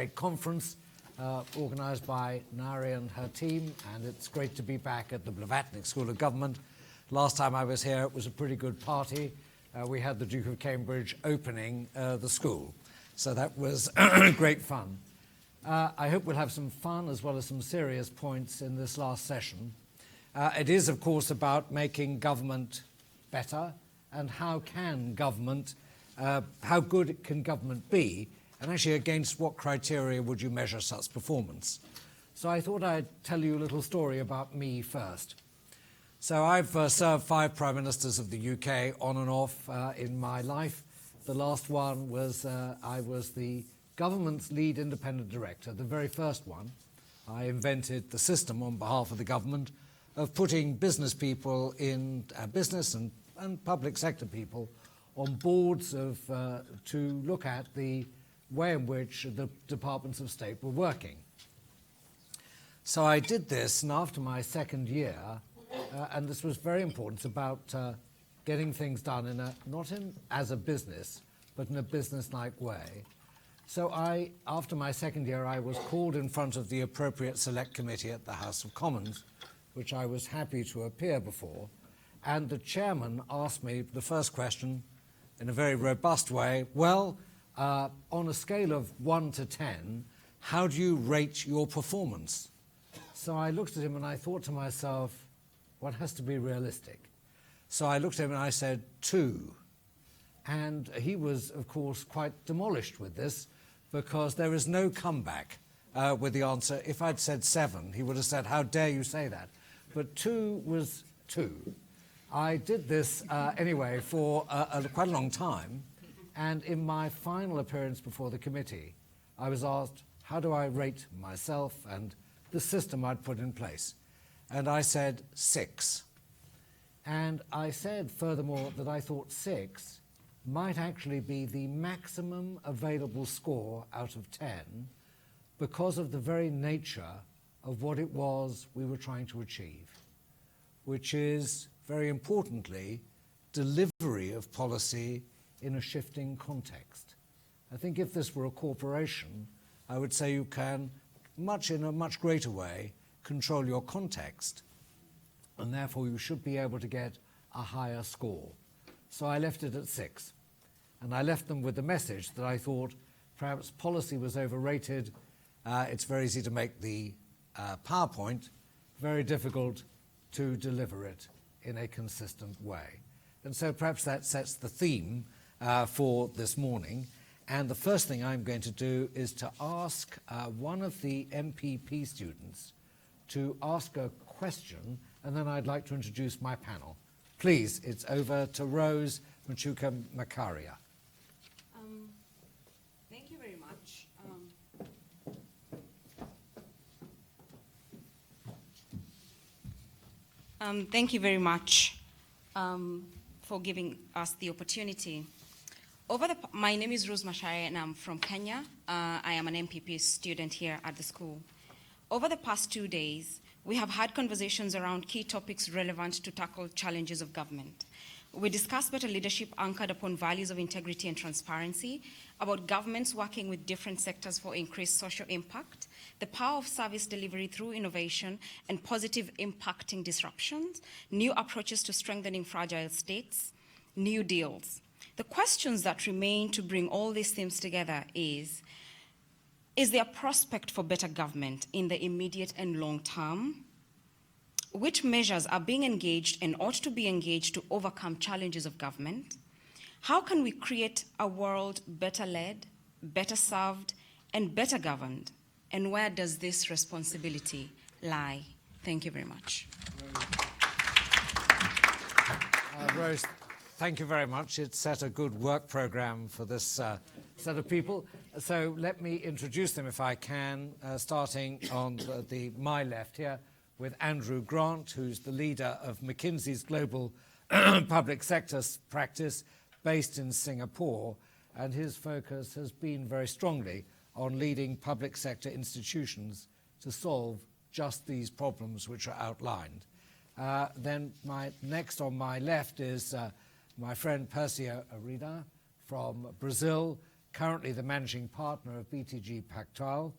great conference organised by Nari and her team, and it's great to be back at the Blavatnik School of Government. Last time I was here, it was a pretty good party. We had the Duke of Cambridge opening the school, so that was great fun. I hope we'll have some fun as well as some serious points in this last session. It is, of course, about making government better, and how can government, how good can government be, and actually against what criteria would you measure such performance. So I thought I'd tell you a little story about me first. So I've served 5 Prime Ministers of the UK on and off in my life. The last one was, I was the government's lead independent director, the very first one. I invented the system on behalf of the government of putting business people in business and public sector people on boards of, to look at the way in which the departments of state were working. So I did this, and after my second year, and this was very important, it's about getting things done in a, not in as a business, but in a business-like way. So after my second year, I was called in front of the appropriate select committee at the House of Commons, which I was happy to appear before, and the chairman asked me the first question in a very robust way, well, on a scale of 1 to 10, how do you rate your performance? So I looked at him and I thought to myself, one has to be realistic. So I looked at him and I said, 2. And he was, of course, quite demolished with this, because there is no comeback with the answer. If I'd said 7, he would have said, how dare you say that? But 2 was 2. I did this anyway for quite a long time. And in my final appearance before the committee, I was asked, how do I rate myself and the system I'd put in place? And I said 6. And I said, furthermore, that I thought 6 might actually be the maximum available score out of 10 because of the very nature of what it was we were trying to achieve, which is, very importantly, delivery of policy in a shifting context. I think if this were a corporation, I would say you can, in a much greater way, control your context, and therefore you should be able to get a higher score. So I left it at 6, and I left them with the message that I thought perhaps policy was overrated. It's very easy to make the PowerPoint, very difficult to deliver it in a consistent way. And so perhaps that sets the theme for this morning. And the first thing I'm going to do is to ask one of the MPP students to ask a question, and then I'd like to introduce my panel. Please, it's over to Rose Machuka-Makaria. Thank you very much. Thank you very much for giving us the opportunity. My name is Rose Macharia, and I'm from Kenya. I am an MPP student here at the school. Over the past 2 days, we have had conversations around key topics relevant to tackle challenges of government. We discussed better leadership anchored upon values of integrity and transparency, about governments working with different sectors for increased social impact, the power of service delivery through innovation and positive impacting disruptions, new approaches to strengthening fragile states, new deals. The questions that remain to bring all these themes together is there a prospect for better government in the immediate and long term? Which measures are being engaged and ought to be engaged to overcome challenges of government? How can we create a world better led, better served, and better governed? And where does this responsibility lie? Thank you very much. Rose, thank you very much. It set a good work program for this set of people. So let me introduce them if I can, starting on my left here with Andrew Grant, who's the leader of McKinsey's global public sector practice based in Singapore, and his focus has been very strongly on leading public sector institutions to solve just these problems which are outlined. Then next on my left is my friend Persio Arida from Brazil, currently the managing partner of BTG Pactual,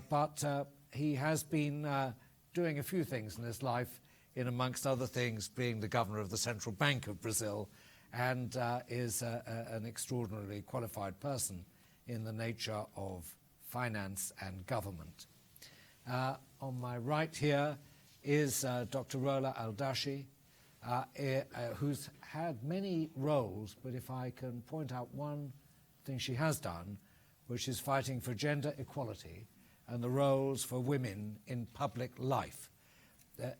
but he has been doing a few things in his life, in amongst other things being the governor of the Central Bank of Brazil, and is an extraordinarily qualified person in the nature of finance and government. On my right here is Dr. Rola Dashti, who's had many roles, but if I can point out one thing she has done, which is fighting for gender equality and the roles for women in public life.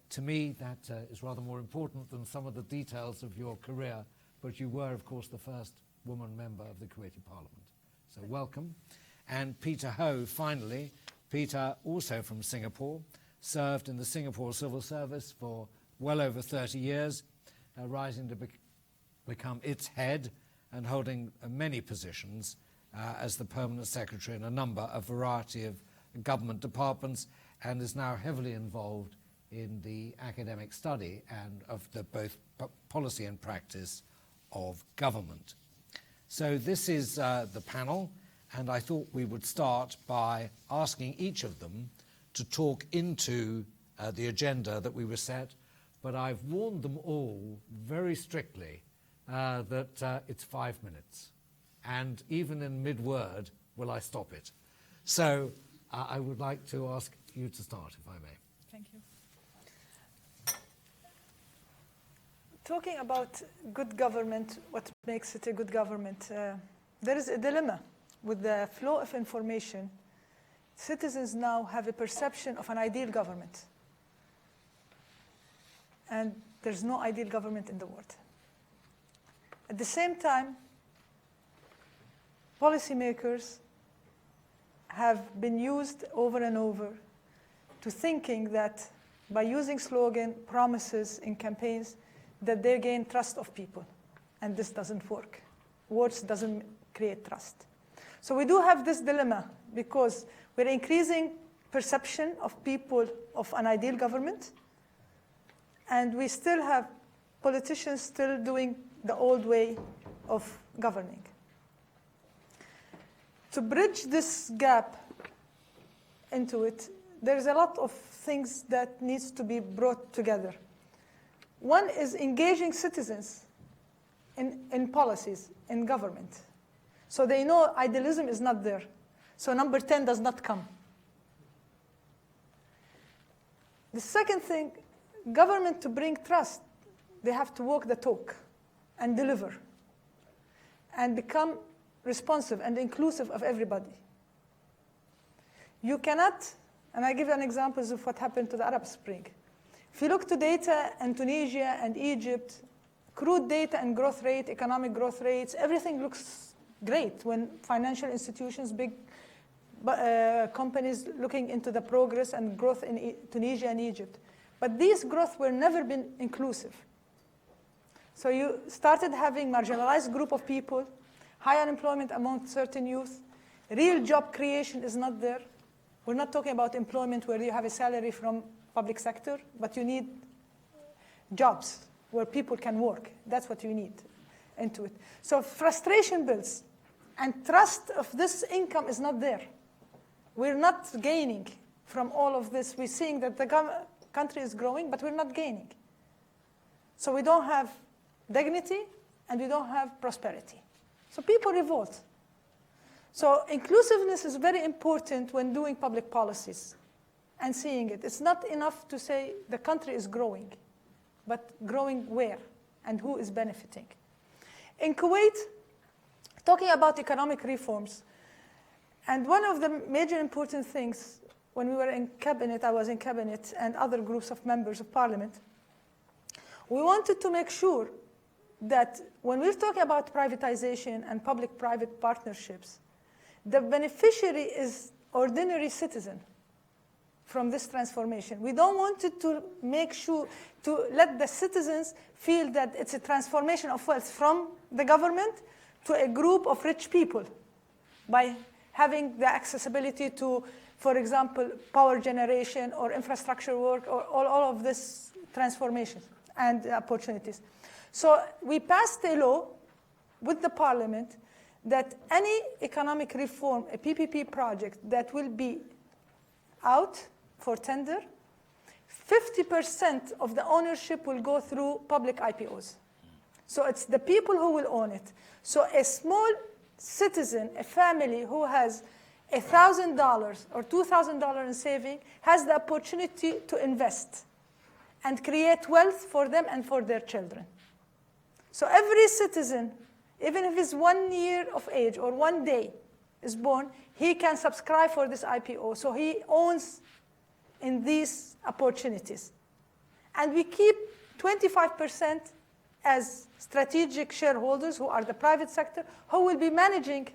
To me, that is rather more important than some of the details of your career, but you were, of course, the first woman member of the Kuwaiti Parliament. So welcome. And Peter Ho, finally. Peter, also from Singapore, served in the Singapore Civil Service for well over 30 years, rising to become its head and holding many positions as the permanent secretary in a variety of government departments, and is now heavily involved in the academic study and of the both policy and practice of government. So this is the panel, and I thought we would start by asking each of them to talk into the agenda that we were set, but I've warned them all very strictly that it's 5 minutes, and even in mid-word will I stop it. So I would like to ask you to start, if I may. Thank you. Talking about good government, what makes it a good government, there is a dilemma with the flow of information. Citizens now have a perception of an ideal government. And there's no ideal government in the world. At the same time, policymakers have been used over and over to thinking that by using slogan, promises in campaigns, that they gain trust of people. And this doesn't work. Words doesn't create trust. So we do have this dilemma because we're increasing perception of people of an ideal government, and we still have politicians still doing the old way of governing. To bridge this gap into it, there's a lot of things that needs to be brought together. One is engaging citizens in policies, in government. So they know idealism is not there. So number 10 does not come. The second thing, government to bring trust, they have to walk the talk and deliver and become responsive and inclusive of everybody. You cannot, and I give you an example of what happened to the Arab Spring. If you look to data in Tunisia and Egypt, crude data and growth rate, economic growth rates, everything looks great when financial institutions, big companies looking into the progress and growth in Tunisia and Egypt. But these growth were never been inclusive. So you started having marginalized group of people, high unemployment among certain youth, real job creation is not there. We're not talking about employment where you have a salary from public sector, but you need jobs where people can work. That's what you need into it. So frustration builds, and trust of this income is not there. We're not gaining from all of this. We're seeing that the country is growing, but we're not gaining. So we don't have dignity, and we don't have prosperity. So people revolt. So inclusiveness is very important when doing public policies and seeing it. It's not enough to say the country is growing, but growing where and who is benefiting. In Kuwait, talking about economic reforms, and one of the major important things when we were in cabinet, I was in cabinet, and other groups of members of parliament, we wanted to make sure that when we're talking about privatization and public-private partnerships, the beneficiary is ordinary citizen from this transformation. We don't want it to make sure to let the citizens feel that it's a transformation of wealth from the government to a group of rich people by having the accessibility to, for example, power generation or infrastructure work or all of this transformation and opportunities. So we passed a law with the parliament that any economic reform, a PPP project that will be out for tender, 50% of the ownership will go through public IPOs. So it's the people who will own it. So a small citizen, a family who has $1,000 or $2,000 in saving has the opportunity to invest and create wealth for them and for their children. So every citizen, even if he's 1 year of age or 1 day is born, he can subscribe for this IPO. So he owns in these opportunities. And we keep 25% as strategic shareholders, who are the private sector, who will be managing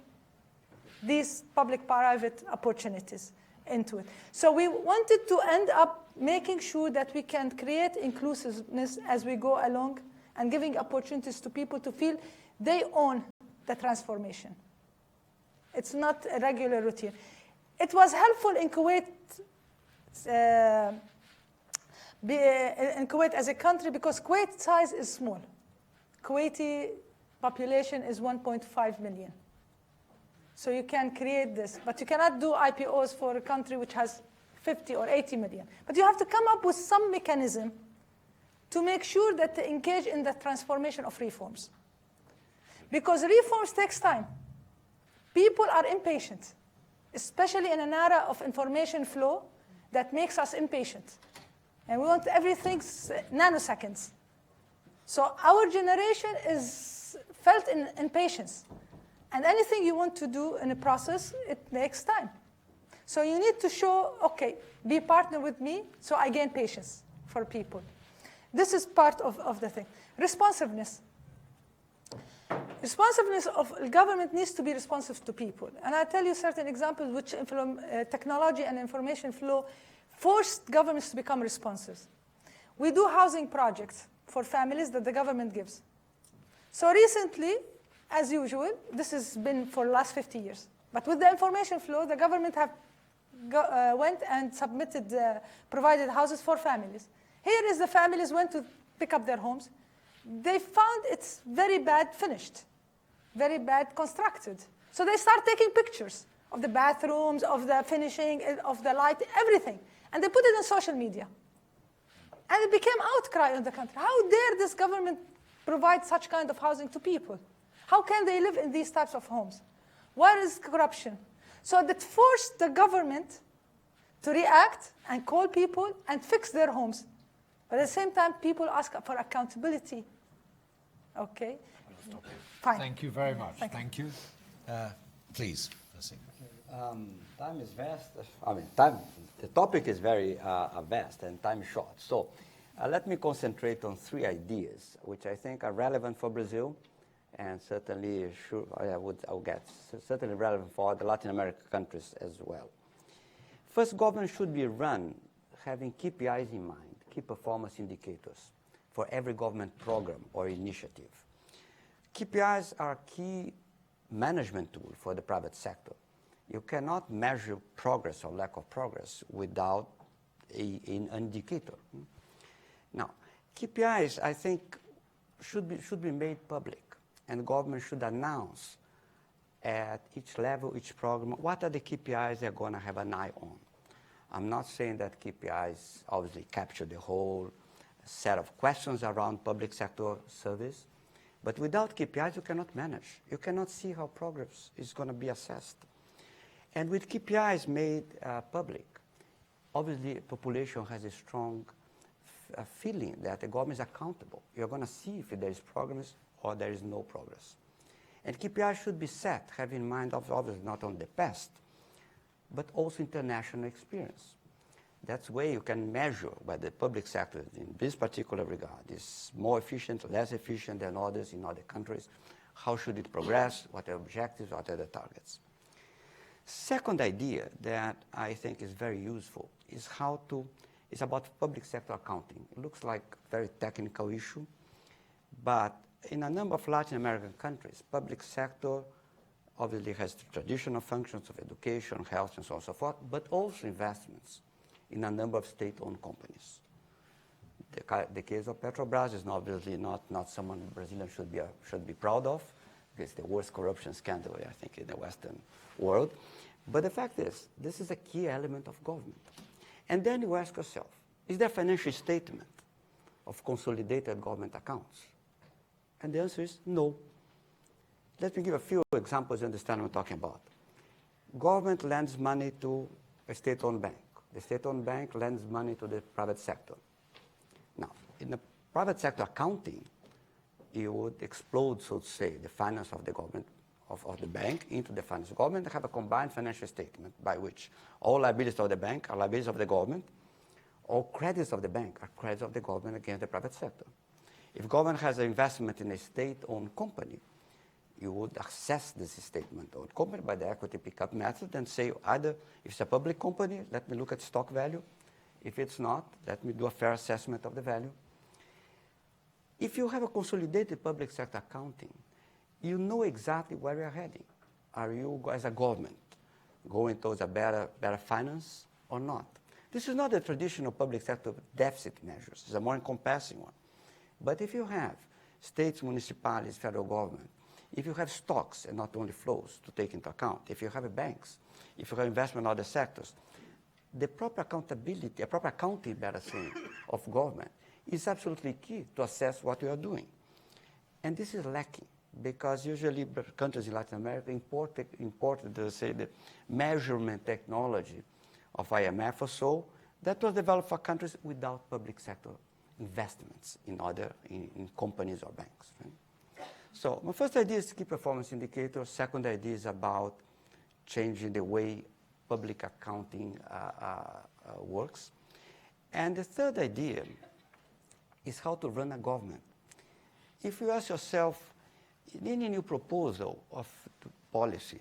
these public-private opportunities into it. So we wanted to end up making sure that we can create inclusiveness as we go along and giving opportunities to people to feel they own the transformation. It's not a regular routine. It was helpful in Kuwait, as a country, because Kuwait's size is small. Kuwaiti population is 1.5 million. So you can create this, but you cannot do IPOs for a country which has 50 or 80 million. But you have to come up with some mechanism to make sure that they engage in the transformation of reforms. Because reforms takes time. People are impatient, especially in an era of information flow that makes us impatient. And we want everything nanoseconds. So our generation is felt in impatience. And anything you want to do in a process, it takes time. So you need to show, okay, be partner with me, so I gain patience for people. This is part of the thing. Responsiveness. Responsiveness of government needs to be responsive to people. And I tell you certain examples which technology and information flow forced governments to become responsive. We do housing projects for families that the government gives. So recently, as usual, this has been for the last 50 years. But with the information flow, the government have went and submitted, provided houses for families. Here is the families went to pick up their homes. They found it's very bad finished, very bad constructed. So they start taking pictures of the bathrooms, of the finishing, of the light, everything. And they put it on social media. And it became outcry in the country. How dare this government provide such kind of housing to people? How can they live in these types of homes? Where is corruption? So that forced the government to react and call people and fix their homes. But at the same time, people ask for accountability. Okay? Fine. Thank you very much. Thank you. Please. Time is vast. I mean, time. The topic is very vast and time is short. So let me concentrate on 3 ideas, which I think are relevant for Brazil, and certainly certainly relevant for the Latin American countries as well. First, government should be run having KPIs in mind, key performance indicators, for every government program or initiative. KPIs are a key management tool for the private sector. You cannot measure progress or lack of progress without an indicator. Now, KPIs, I think, should be made public, and government should announce at each level, each program, what are the KPIs they're going to have an eye on. I'm not saying that KPIs obviously capture the whole set of questions around public sector service, but without KPIs, you cannot manage. You cannot see how progress is going to be assessed. And with KPIs made public, obviously, population has a strong feeling that the government is accountable. You're going to see if there is progress or there is no progress. And KPIs should be set, having in mind, obviously, not only the past, but also international experience. That's where you can measure whether the public sector, in this particular regard, is more efficient, less efficient than others in other countries. How should it progress? What are objectives? What are the targets? Second idea that I think is very useful is it's about public sector accounting. It looks like a very technical issue, but in a number of Latin American countries, public sector obviously has the traditional functions of education, health, and so on and so forth, but also investments in a number of state-owned companies. The case of Petrobras is obviously not someone Brazilians should be proud of, It's the worst corruption scandal, I think, in the Western world. But the fact is, this is a key element of government. And then you ask yourself, is there a financial statement of consolidated government accounts? And the answer is no. Let me give a few examples to understand what I'm talking about. Government lends money to a state-owned bank. The state-owned bank lends money to the private sector. Now, in the private sector accounting, you would explode, so to say, the finance of the government, of the bank into the finance of the government and have a combined financial statement by which all liabilities of the bank are liabilities of the government, all credits of the bank are credits of the government against the private sector. If government has an investment in a state-owned company, you would assess this state-owned company by the equity pickup method and say either if it's a public company, let me look at stock value. If it's not, let me do a fair assessment of the value. If you have a consolidated public sector accounting, you know exactly where you're heading. Are you, as a government, going towards a better finance or not? This is not a traditional public sector deficit measures. It's a more encompassing one. But if you have states, municipalities, federal government, if you have stocks and not only flows to take into account, if you have banks, if you have investment in other sectors, the proper accountability, a proper accounting, better saying, of government is absolutely key to assess what you are doing. And this is lacking because usually countries in Latin America imported say, the measurement technology of IMF or so that was developed for countries without public sector investments in companies or banks. Right? So my first idea is key performance indicators. Second idea is about changing the way public accounting works. And the third idea is how to run a government. If you ask yourself, any new proposal of policy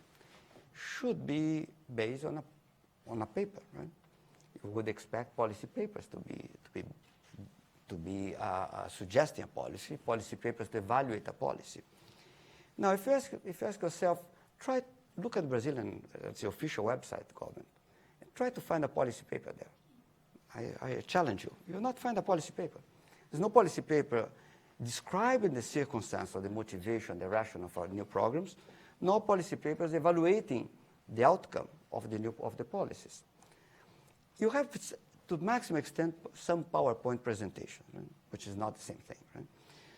should be based on a paper, right? You would expect policy papers to be suggesting a policy papers to evaluate a policy. Now, if you ask yourself, look at the Brazilian, the official website government, and try to find a policy paper there. I challenge you. You will not find a policy paper. There's no policy paper describing the circumstance or the motivation, the rationale for new programs, no policy papers evaluating the outcome of the policies. You have, to maximum extent, some PowerPoint presentation, right? Which is not the same thing. Right?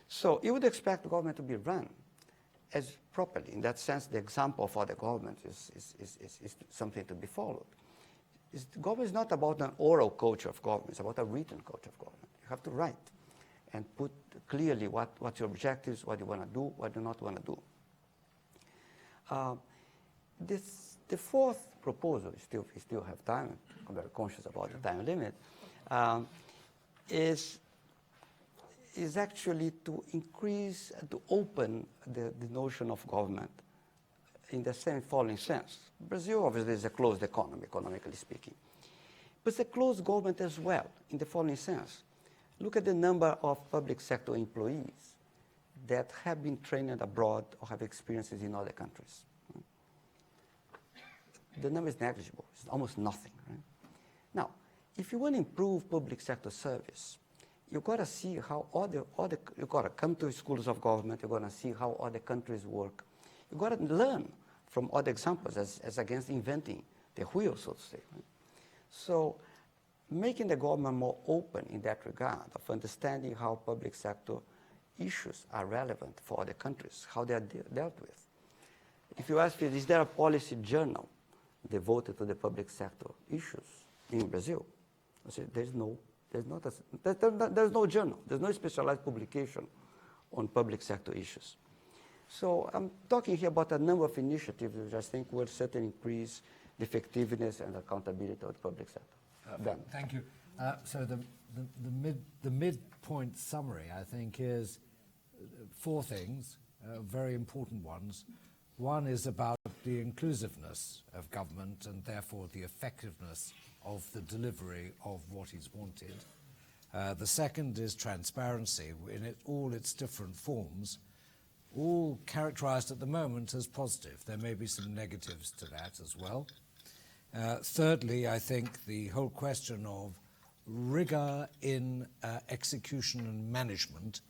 So you would expect the government to be run as properly. In that sense, the example for the government is something to be followed. Government is not about an oral culture of government. It's about a written culture of government. You have to write and put clearly what's your objectives, what you want to do, what you not want to do. The fourth proposal, we still have time, I'm very conscious about the time limit, is actually to increase, to open the notion of government in the same following sense. Brazil obviously is a closed economy, economically speaking. But it's a closed government as well, in the following sense. Look at the number of public sector employees that have been trained abroad or have experiences in other countries. The number is negligible. It's almost nothing. Right? Now, if you want to improve public sector service, you've got to see how you've got to come to schools of government, you've got to see how other countries work. You've got to learn from other examples as against inventing the wheel, so to say. Right? So making the government more open in that regard of understanding how public sector issues are relevant for other countries, how they are dealt with. If you ask me, is there a policy journal devoted to the public sector issues in Brazil? I say, there's no journal, there's no specialized publication on public sector issues. So I'm talking here about a number of initiatives which I think will certainly increase the effectiveness and accountability of the public sector. Thank you. So the midpoint summary, I think, is four things, very important ones. One is about the inclusiveness of government and therefore the effectiveness of the delivery of what is wanted. The second is transparency in all its different forms, all characterized at the moment as positive. There may be some negatives to that as well. Thirdly, I think the whole question of rigor in execution and management,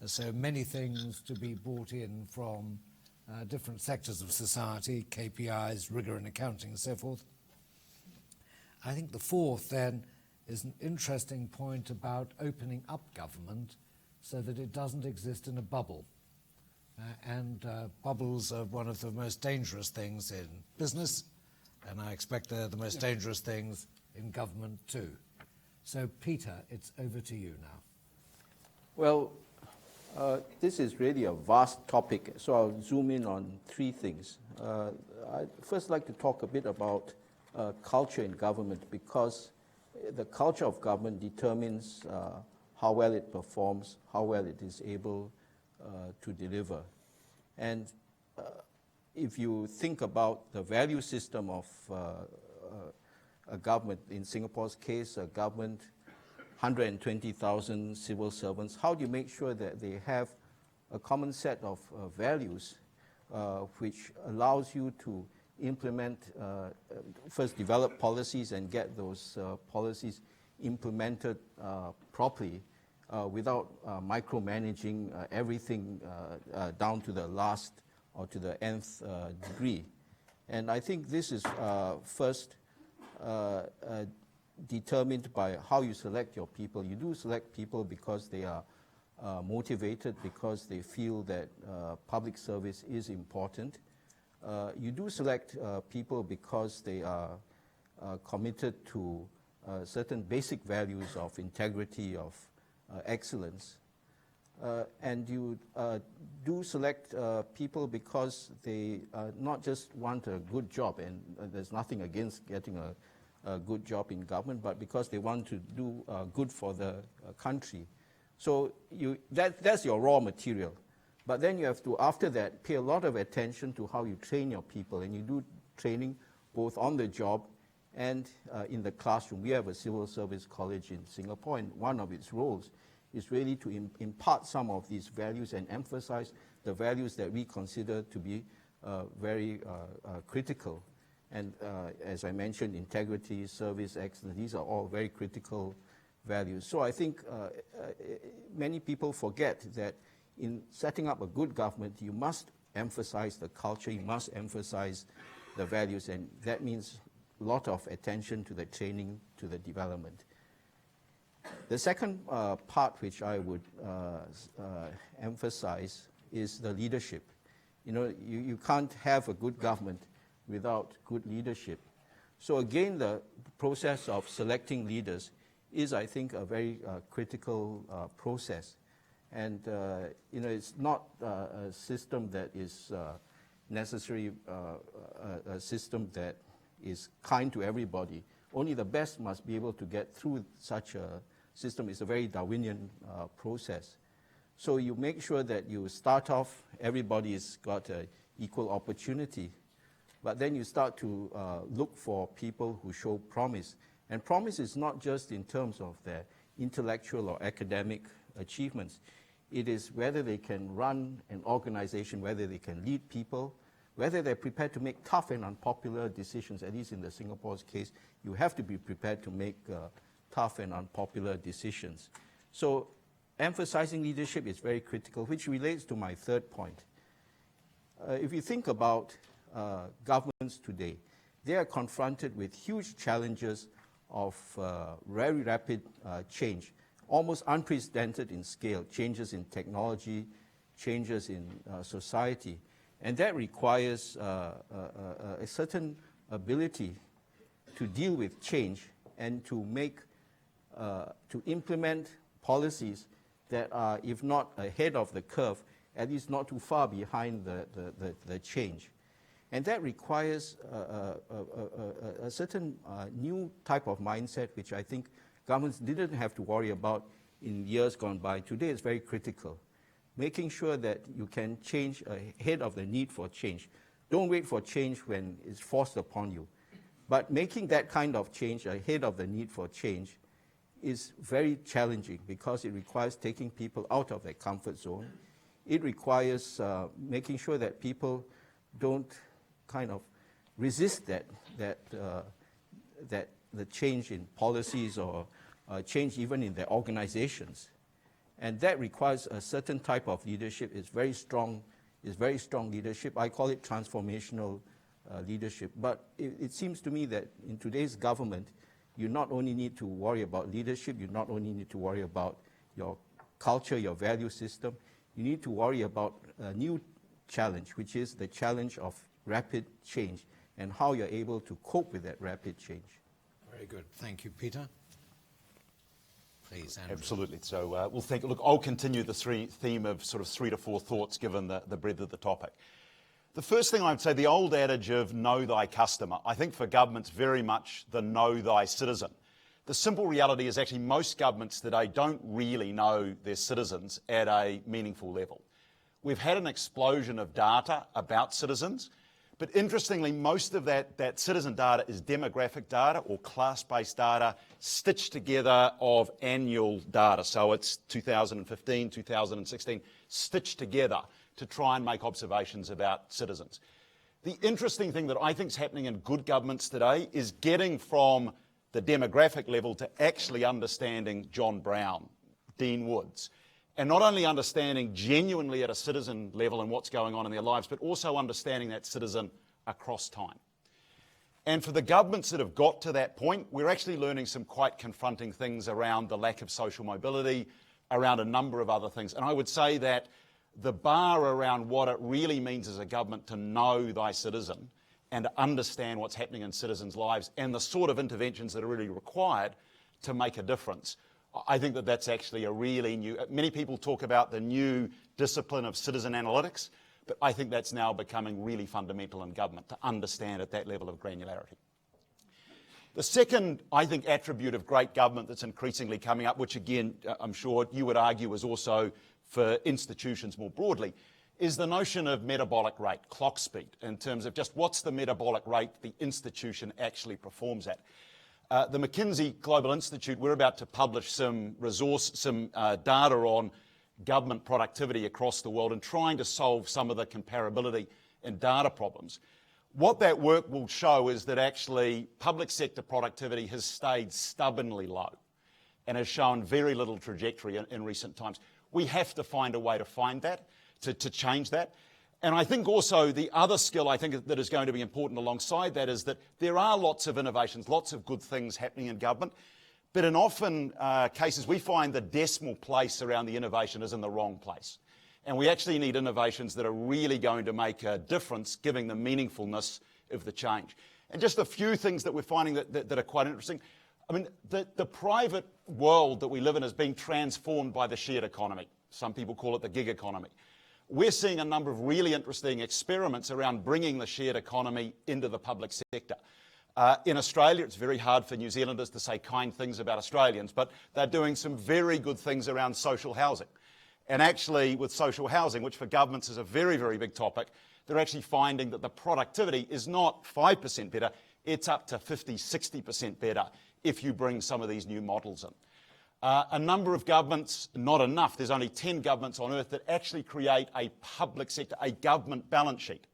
so many things to be brought in from different sectors of society, KPIs, rigor in accounting and so forth. I think the fourth then is an interesting point about opening up government so that it doesn't exist in a bubble. Bubbles are one of the most dangerous things in business, and I expect they're the most dangerous things in government too. So Peter, it's over to you now. Well, this is really a vast topic, so I'll zoom in on three things. I'd first like to talk a bit about culture in government, because the culture of government determines how well it performs, how well it is able to deliver. And if you think about the value system of a government, in Singapore's case, a government, 120,000 civil servants, how do you make sure that they have a common set of values which allows you to implement, first develop policies and get those policies implemented properly without micromanaging everything down to the last or to the nth degree. And I think this is first determined by how you select your people. You do select people because they are motivated, because they feel that public service is important. You do select people because they are committed to certain basic values of integrity, of excellence. And you do select people because they not just want a good job, and there's nothing against getting a good job in government, but because they want to do good for the country. So that's your raw material. But then you have to, after that, pay a lot of attention to how you train your people. And you do training both on the job and in the classroom. We have a civil service college in Singapore, and one of its roles is really to impart some of these values and emphasize the values that we consider to be very critical. And as I mentioned, integrity, service, excellence, these are all very critical values. So I think many people forget that in setting up a good government, you must emphasize the culture, you must emphasize the values, and that means a lot of attention to the training, to the development. The second part which I would emphasize is the leadership. You know, you can't have a good government without good leadership. So again, the process of selecting leaders is, I think, a very critical process. And you know, it's not a system that is necessarily a system that is kind to everybody. Only the best must be able to get through such a system. It's a very Darwinian process. So you make sure that you start off, everybody's got an equal opportunity, but then you start to look for people who show promise. And promise is not just in terms of their intellectual or academic achievements. It is whether they can run an organization, whether they can lead people, whether they're prepared to make tough and unpopular decisions. At least in the Singapore's case, you have to be prepared to make tough and unpopular decisions. So emphasizing leadership is very critical, which relates to my third point. If you think about governments today, they are confronted with huge challenges of very rapid change, almost unprecedented in scale, changes in technology, changes in society. And that requires a certain ability to deal with change and to implement policies that are, if not ahead of the curve, at least not too far behind the change. And that requires a certain new type of mindset, which I think governments didn't have to worry about in years gone by. Today it's very critical. Making sure that you can change ahead of the need for change. Don't wait for change when it's forced upon you. But making that kind of change ahead of the need for change is very challenging because it requires taking people out of their comfort zone. It requires making sure that people don't kind of resist the change in policies or change even in their organizations. And that requires a certain type of leadership. It's very strong is very strong leadership. I call it transformational leadership. But it seems to me that in today's government, you not only need to worry about leadership, you not only need to worry about your culture, your value system, you need to worry about a new challenge, which is the challenge of rapid change and how you're able to cope with that rapid change. Very good. Thank you, Peter. Please, Andrew. Absolutely. So we'll think. Look, I'll continue the theme of sort of 3 to 4 thoughts given the breadth of the topic. The first thing I would say, the old adage of know thy customer, I think for governments very much the know thy citizen. The simple reality is actually most governments today don't really know their citizens at a meaningful level. We've had an explosion of data about citizens, but interestingly, most of that citizen data is demographic data or class-based data stitched together of annual data. So it's 2015, 2016, stitched together to try and make observations about citizens. The interesting thing that I think is happening in good governments today is getting from the demographic level to actually understanding John Browne, Dean Woods, and not only understanding genuinely at a citizen level and what's going on in their lives, but also understanding that citizen across time. And for the governments that have got to that point, we're actually learning some quite confronting things around the lack of social mobility, around a number of other things. And I would say that the bar around what it really means as a government to know thy citizen and to understand what's happening in citizens' lives and the sort of interventions that are really required to make a difference, I think that that's actually a really new... Many people talk about the new discipline of citizen analytics, but I think that's now becoming really fundamental in government to understand at that level of granularity. The second, I think, attribute of great government that's increasingly coming up, which again, I'm sure you would argue is also for institutions more broadly, is the notion of metabolic rate, clock speed, in terms of just what's the metabolic rate the institution actually performs at. The McKinsey Global Institute, we're about to publish some data on government productivity across the world and trying to solve some of the comparability and data problems. What that work will show is that actually public sector productivity has stayed stubbornly low and has shown very little trajectory in recent times. We have to find a way to find that, to change that. And I think also the other skill I think that is going to be important alongside that is that there are lots of innovations, lots of good things happening in government, but in often cases we find the decimal place around the innovation is in the wrong place. And we actually need innovations that are really going to make a difference, giving the meaningfulness of the change. And just a few things that we're finding that are quite interesting. I mean, the private world that we live in is being transformed by the shared economy. Some people call it the gig economy. We're seeing a number of really interesting experiments around bringing the shared economy into the public sector. In Australia, it's very hard for New Zealanders to say kind things about Australians, but they're doing some very good things around social housing. And actually, with social housing, which for governments is a very, very big topic, they're actually finding that the productivity is not 5% better, it's up to 50, 60% better if you bring some of these new models in. A number of governments, not enough, there's only 10 governments on earth that actually create a public sector, a government balance sheet.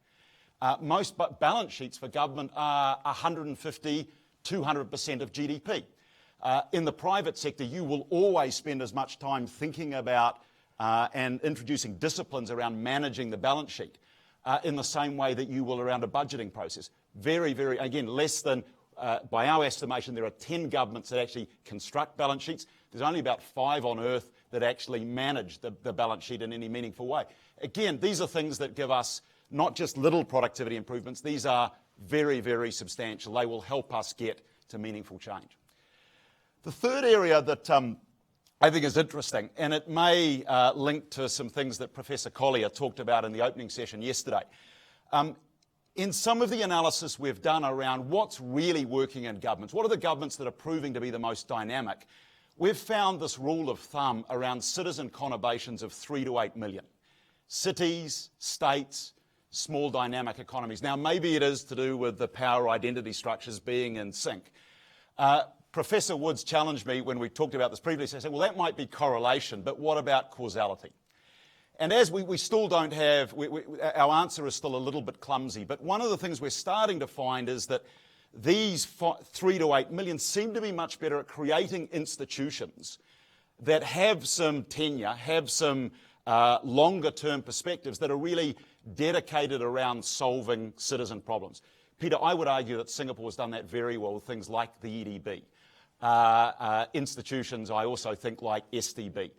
Most balance sheets for government are 150, 200% of GDP. In the private sector, you will always spend as much time thinking about and introducing disciplines around managing the balance sheet in the same way that you will around a budgeting process. Very, very, again, less than, by our estimation, there are 10 governments that actually construct balance sheets. There's only about 5 on earth that actually manage the balance sheet in any meaningful way. Again, these are things that give us not just little productivity improvements, these are very, very substantial. They will help us get to meaningful change. The third area that I think is interesting, and it may link to some things that Professor Collier talked about in the opening session yesterday. In some of the analysis we've done around what's really working in governments, what are the governments that are proving to be the most dynamic, we've found this rule of thumb around citizen conurbations of 3 to 8 million. Cities, states, small dynamic economies. Now, maybe it is to do with the power identity structures being in sync. Professor Woods challenged me when we talked about this previously. I said, well, that might be correlation, but what about causality? And as we still don't have, our answer is still a little bit clumsy, but one of the things we're starting to find is that these 3 to 8 million seem to be much better at creating institutions that have some tenure, have some longer term perspectives that are really dedicated around solving citizen problems. Peter, I would argue that Singapore has done that very well with things like the EDB. Institutions, I also think, like SDB.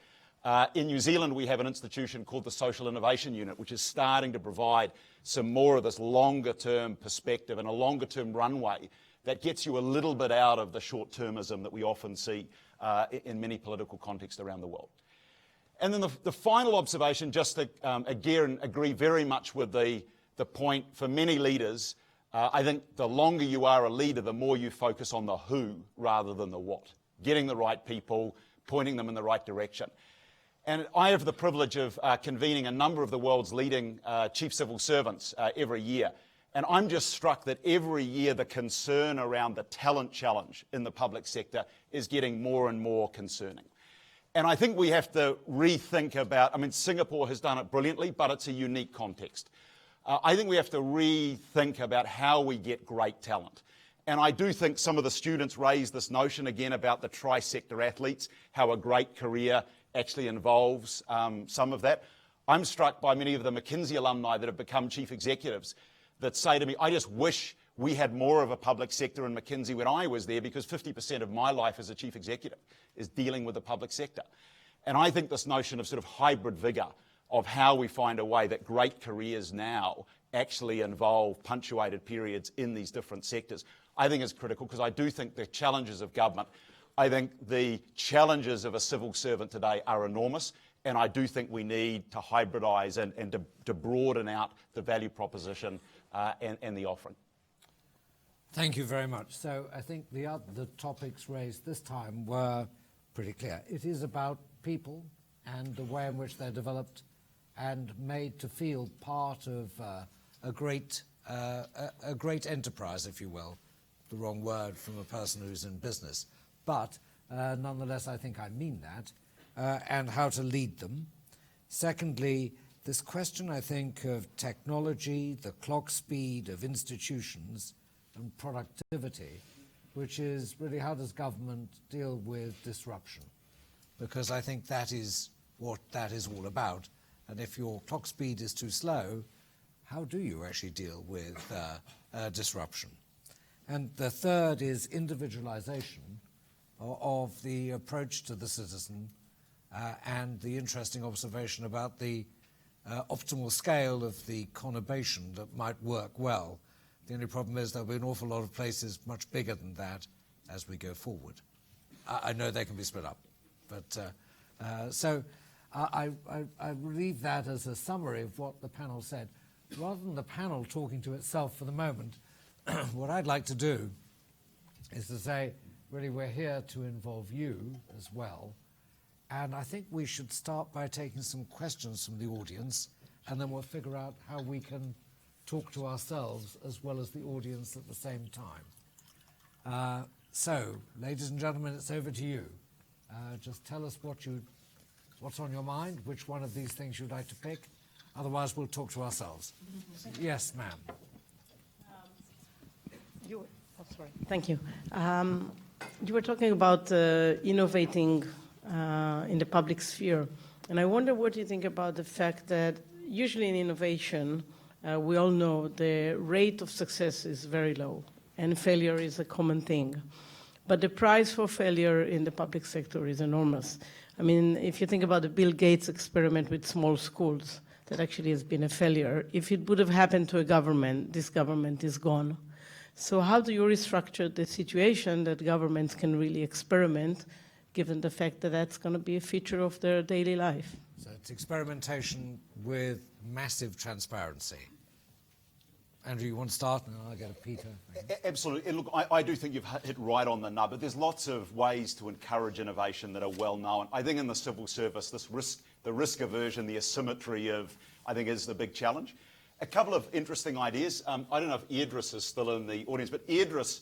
In New Zealand, we have an institution called the Social Innovation Unit, which is starting to provide some more of this longer-term perspective and a longer-term runway that gets you a little bit out of the short-termism that we often see in many political contexts around the world. And then the final observation, just to again agree very much with the point for many leaders, I think the longer you are a leader, the more you focus on the who rather than the what. Getting the right people, pointing them in the right direction. And I have the privilege of convening a number of the world's leading chief civil servants every year. And I'm just struck that every year the concern around the talent challenge in the public sector is getting more and more concerning. And I think we have to rethink about, I mean, Singapore has done it brilliantly, but it's a unique context. I think we have to rethink about how we get great talent. And I do think some of the students raised this notion again about the tri-sector athletes, how a great career actually involves some of that. I'm struck by many of the McKinsey alumni that have become chief executives that say to me, I just wish we had more of a public sector in McKinsey when I was there, because 50% of my life as a chief executive is dealing with the public sector. And I think this notion of sort of hybrid vigour of how we find a way that great careers now actually involve punctuated periods in these different sectors, I think is critical, because I do think the challenges of government, I think the challenges of a civil servant today are enormous, and I do think we need to hybridise and to broaden out the value proposition and the offering. Thank you very much. So I think the topics raised this time were pretty clear. It is about people and the way in which they're developed and made to feel part of a great enterprise, if you will. The wrong word from a person who's in business. But nonetheless, I think I mean that, and how to lead them. Secondly, this question, I think, of technology, the clock speed of institutions, and productivity, which is really how does government deal with disruption? Because I think that is what that is all about. And if your clock speed is too slow, how do you actually deal with disruption? And the third is individualization of the approach to the citizen and the interesting observation about the optimal scale of the conurbation that might work well. The only problem is there'll be an awful lot of places much bigger than that as we go forward. I know they can be split up, but so I leave that as a summary of what the panel said. Rather than the panel talking to itself for the moment, what I'd like to do is to say, really, we're here to involve you as well. And I think we should start by taking some questions from the audience, and then we'll figure out how we can talk to ourselves as well as the audience at the same time. So, ladies and gentlemen, it's over to you. Just tell us what's on your mind, which one of these things you'd like to pick. Otherwise, we'll talk to ourselves. Yes, ma'am. Thank you. You were talking about innovating in the public sphere, and I wonder what you think about the fact that usually in innovation, we all know the rate of success is very low, and failure is a common thing. But the price for failure in the public sector is enormous. I mean, if you think about the Bill Gates experiment with small schools, that actually has been a failure. If it would have happened to a government, this government is gone. So how do you restructure the situation that governments can really experiment, given the fact that that's going to be a feature of their daily life? So it's experimentation with massive transparency. Andrew, you want to start, and then I'll get a Peter. Absolutely. And look, I do think you've hit right on the nub, but there's lots of ways to encourage innovation that are well known. I think in the civil service, the risk aversion, the asymmetry of, I think, is the big challenge. A couple of interesting ideas. I don't know if Idris is still in the audience, but Idris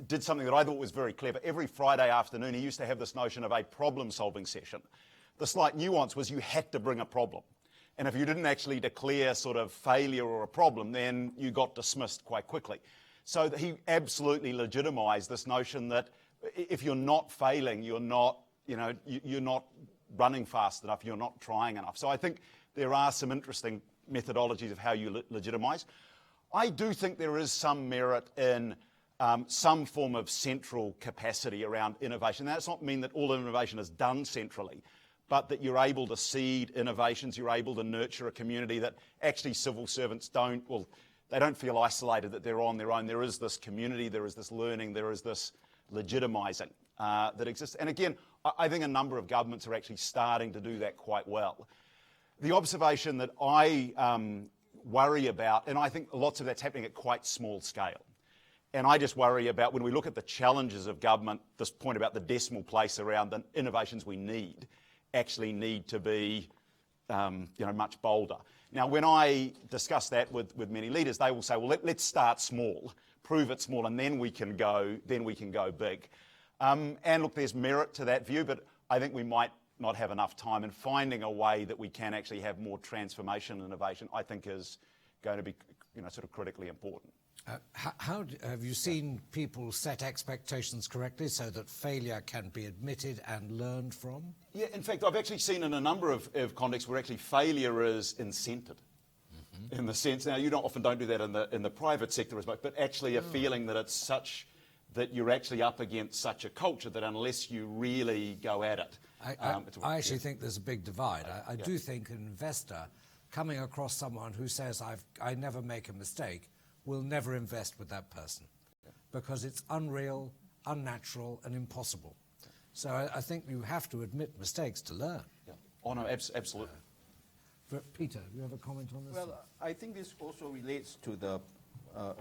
did something that I thought was very clever. Every Friday afternoon, he used to have this notion of a problem-solving session. The slight nuance was you had to bring a problem. And if you didn't actually declare sort of failure or a problem, then you got dismissed quite quickly. So he absolutely legitimised this notion that if you're not failing, you're not running fast enough, you're not trying enough. So I think there are some interesting methodologies of how you legitimise. I do think there is some merit in some form of central capacity around innovation. Now, that's not mean that all innovation is done centrally, but that you're able to seed innovations, you're able to nurture a community that actually civil servants they don't feel isolated, that they're on their own. There is this community, there is this learning, there is this legitimising that exists. And again, I think a number of governments are actually starting to do that quite well. The observation that I worry about, and I think lots of that's happening at quite small scale, and I just worry about when we look at the challenges of government, this point about the decimal place around the innovations we need actually need to be much bolder. Now, when I discuss that with many leaders, they will say, well, let's start small, prove it small, and then we can go big. And look, there's merit to that view, but I think we might not have enough time, and finding a way that we can actually have more transformation and innovation, I think is going to be sort of critically important. Have you seen people set expectations correctly so that failure can be admitted and learned from? Yeah, in fact, I've actually seen in a number of contexts where actually failure is incented. In the sense, now you often don't do that in the private sector as much, but actually a feeling that it's such that you're actually up against such a culture that unless you really go at it. I actually think there's a big divide. I do think an investor coming across someone who says, I never make a mistake, will never invest with that person because it's unreal, unnatural, and impossible. So I think you have to admit mistakes to learn. Yeah. Oh, no, absolutely. Peter, do you have a comment on this? Well, I think this also relates to the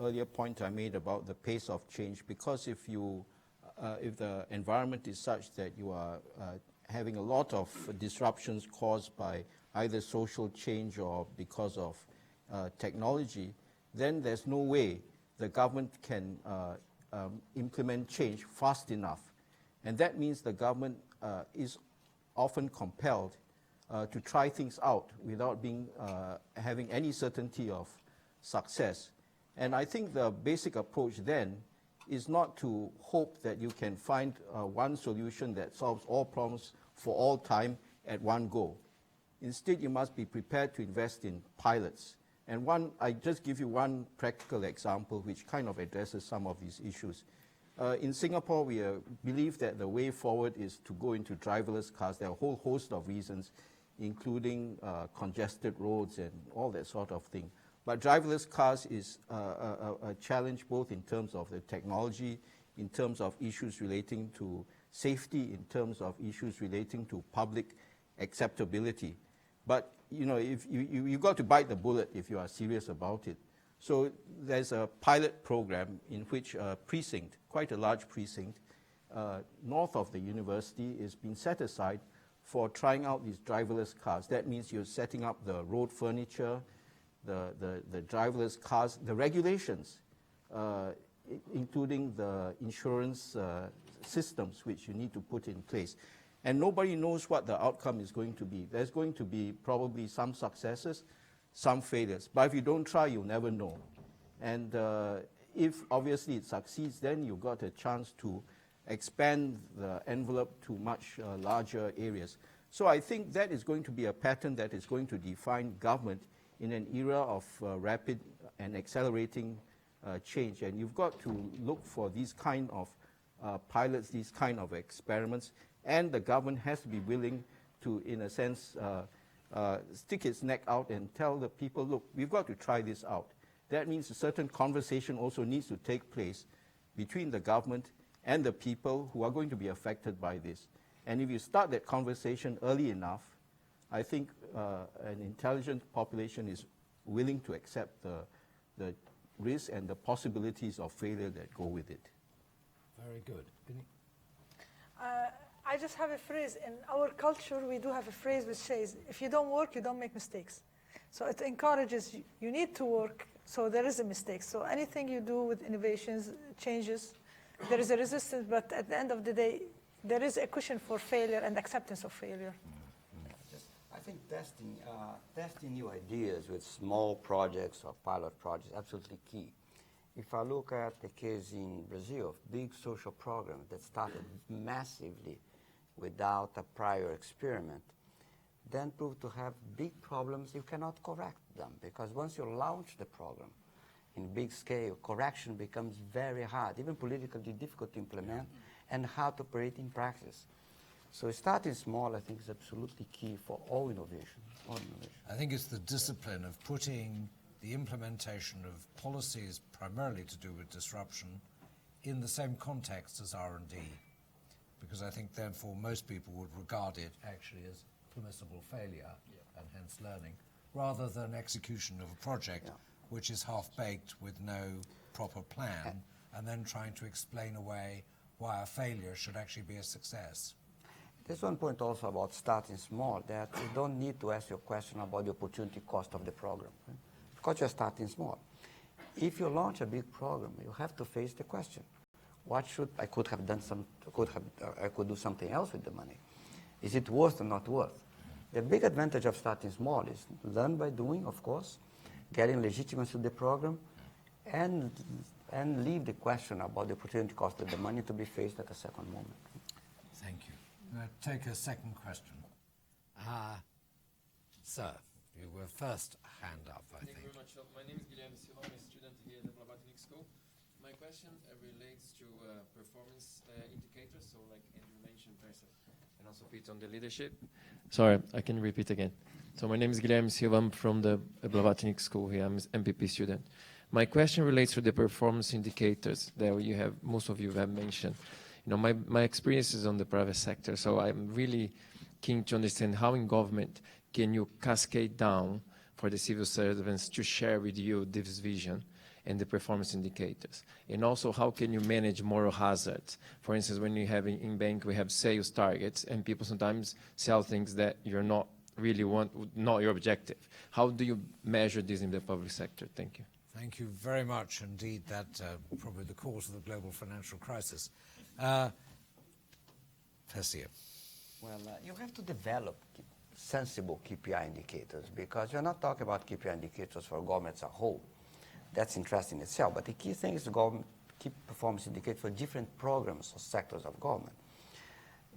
earlier point I made about the pace of change, because if the environment is such that you are having a lot of disruptions caused by either social change or because of technology, then there's no way the government can implement change fast enough. And that means the government is often compelled to try things out without having any certainty of success. And I think the basic approach then is not to hope that you can find one solution that solves all problems for all time at one go. Instead, you must be prepared to invest in pilots. And I just give you one practical example which kind of addresses some of these issues. In Singapore, we believe that the way forward is to go into driverless cars. There are a whole host of reasons, including congested roads and all that sort of thing. But driverless cars is a challenge both in terms of the technology, in terms of issues relating to safety, in terms of issues relating to public acceptability. But if you got to bite the bullet if you are serious about it. So there's a pilot program in which a precinct, quite a large precinct, north of the university is being set aside for trying out these driverless cars. That means you're setting up the road furniture, the driverless cars, the regulations, including the insurance systems which you need to put in place. And nobody knows what the outcome is going to be. There's going to be probably some successes, some failures. But if you don't try, you'll never know. And if obviously it succeeds, then you've got a chance to expand the envelope to much larger areas. So I think that is going to be a pattern that is going to define government in an era of rapid and accelerating change. And you've got to look for these kind of pilots, these kind of experiments, and the government has to be willing to, in a sense, stick its neck out and tell the people, look, we've got to try this out. That means a certain conversation also needs to take place between the government and the people who are going to be affected by this. And if you start that conversation early enough, I think an intelligent population is willing to accept the risks and the possibilities of failure that go with it. Very good. I just have a phrase. In our culture, we do have a phrase which says, if you don't work, you don't make mistakes. So it encourages you need to work, so there is a mistake. So anything you do with innovations, changes, there is a resistance, but at the end of the day, there is a cushion for failure and acceptance of failure. I think testing new ideas with small projects or pilot projects is absolutely key. If I look at the case in Brazil, big social program that started massively without a prior experiment, then prove to have big problems, you cannot correct them. Because once you launch the program in big scale, correction becomes very hard, even politically difficult to implement, and hard to operate in practice. So starting small, I think, is absolutely key for all innovation. I think it's the discipline of putting the implementation of policies primarily to do with disruption in the same context as R&D, because I think therefore most people would regard it actually as permissible failure and hence learning, rather than execution of a project which is half-baked with no proper plan and then trying to explain away why a failure should actually be a success. There's one point also about starting small, that you don't need to ask your question about the opportunity cost of the program, right? Because you're starting small. If you launch a big program, you have to face the question: what should I could have done? I could do something else with the money. Is it worth or not worth? The big advantage of starting small is learn by doing, of course, getting legitimacy to the program, and leave the question about the opportunity cost of the money to be faced at a second moment. Thank you. Take a second question. Sir, you were first hand up, I think. Thank you very much. My name is Guilherme Silva. I'm a student here at the Blavatnik School. My question relates to performance indicators, so like Andrew mentioned, Persio, and also Pete on the leadership. Sorry, I can repeat again. So my name is Guilherme Silva. I'm from the Blavatnik School here. I'm an MPP student. My question relates to the performance indicators that most of you have mentioned. You know, my experience is on the private sector, so I'm really keen to understand how in government can you cascade down for the civil servants to share with you this vision and the performance indicators. And also, how can you manage moral hazards? For instance, when you have in bank, we have sales targets, and people sometimes sell things that you're not really not your objective. How do you measure this in the public sector? Thank you. Thank you very much indeed. That's probably the cause of the global financial crisis. Persio. Well, you have to develop sensible KPI indicators, because you're not talking about KPI indicators for government as a whole. That's interesting in itself, but the key thing is the government keep performance indicators for different programs or sectors of government.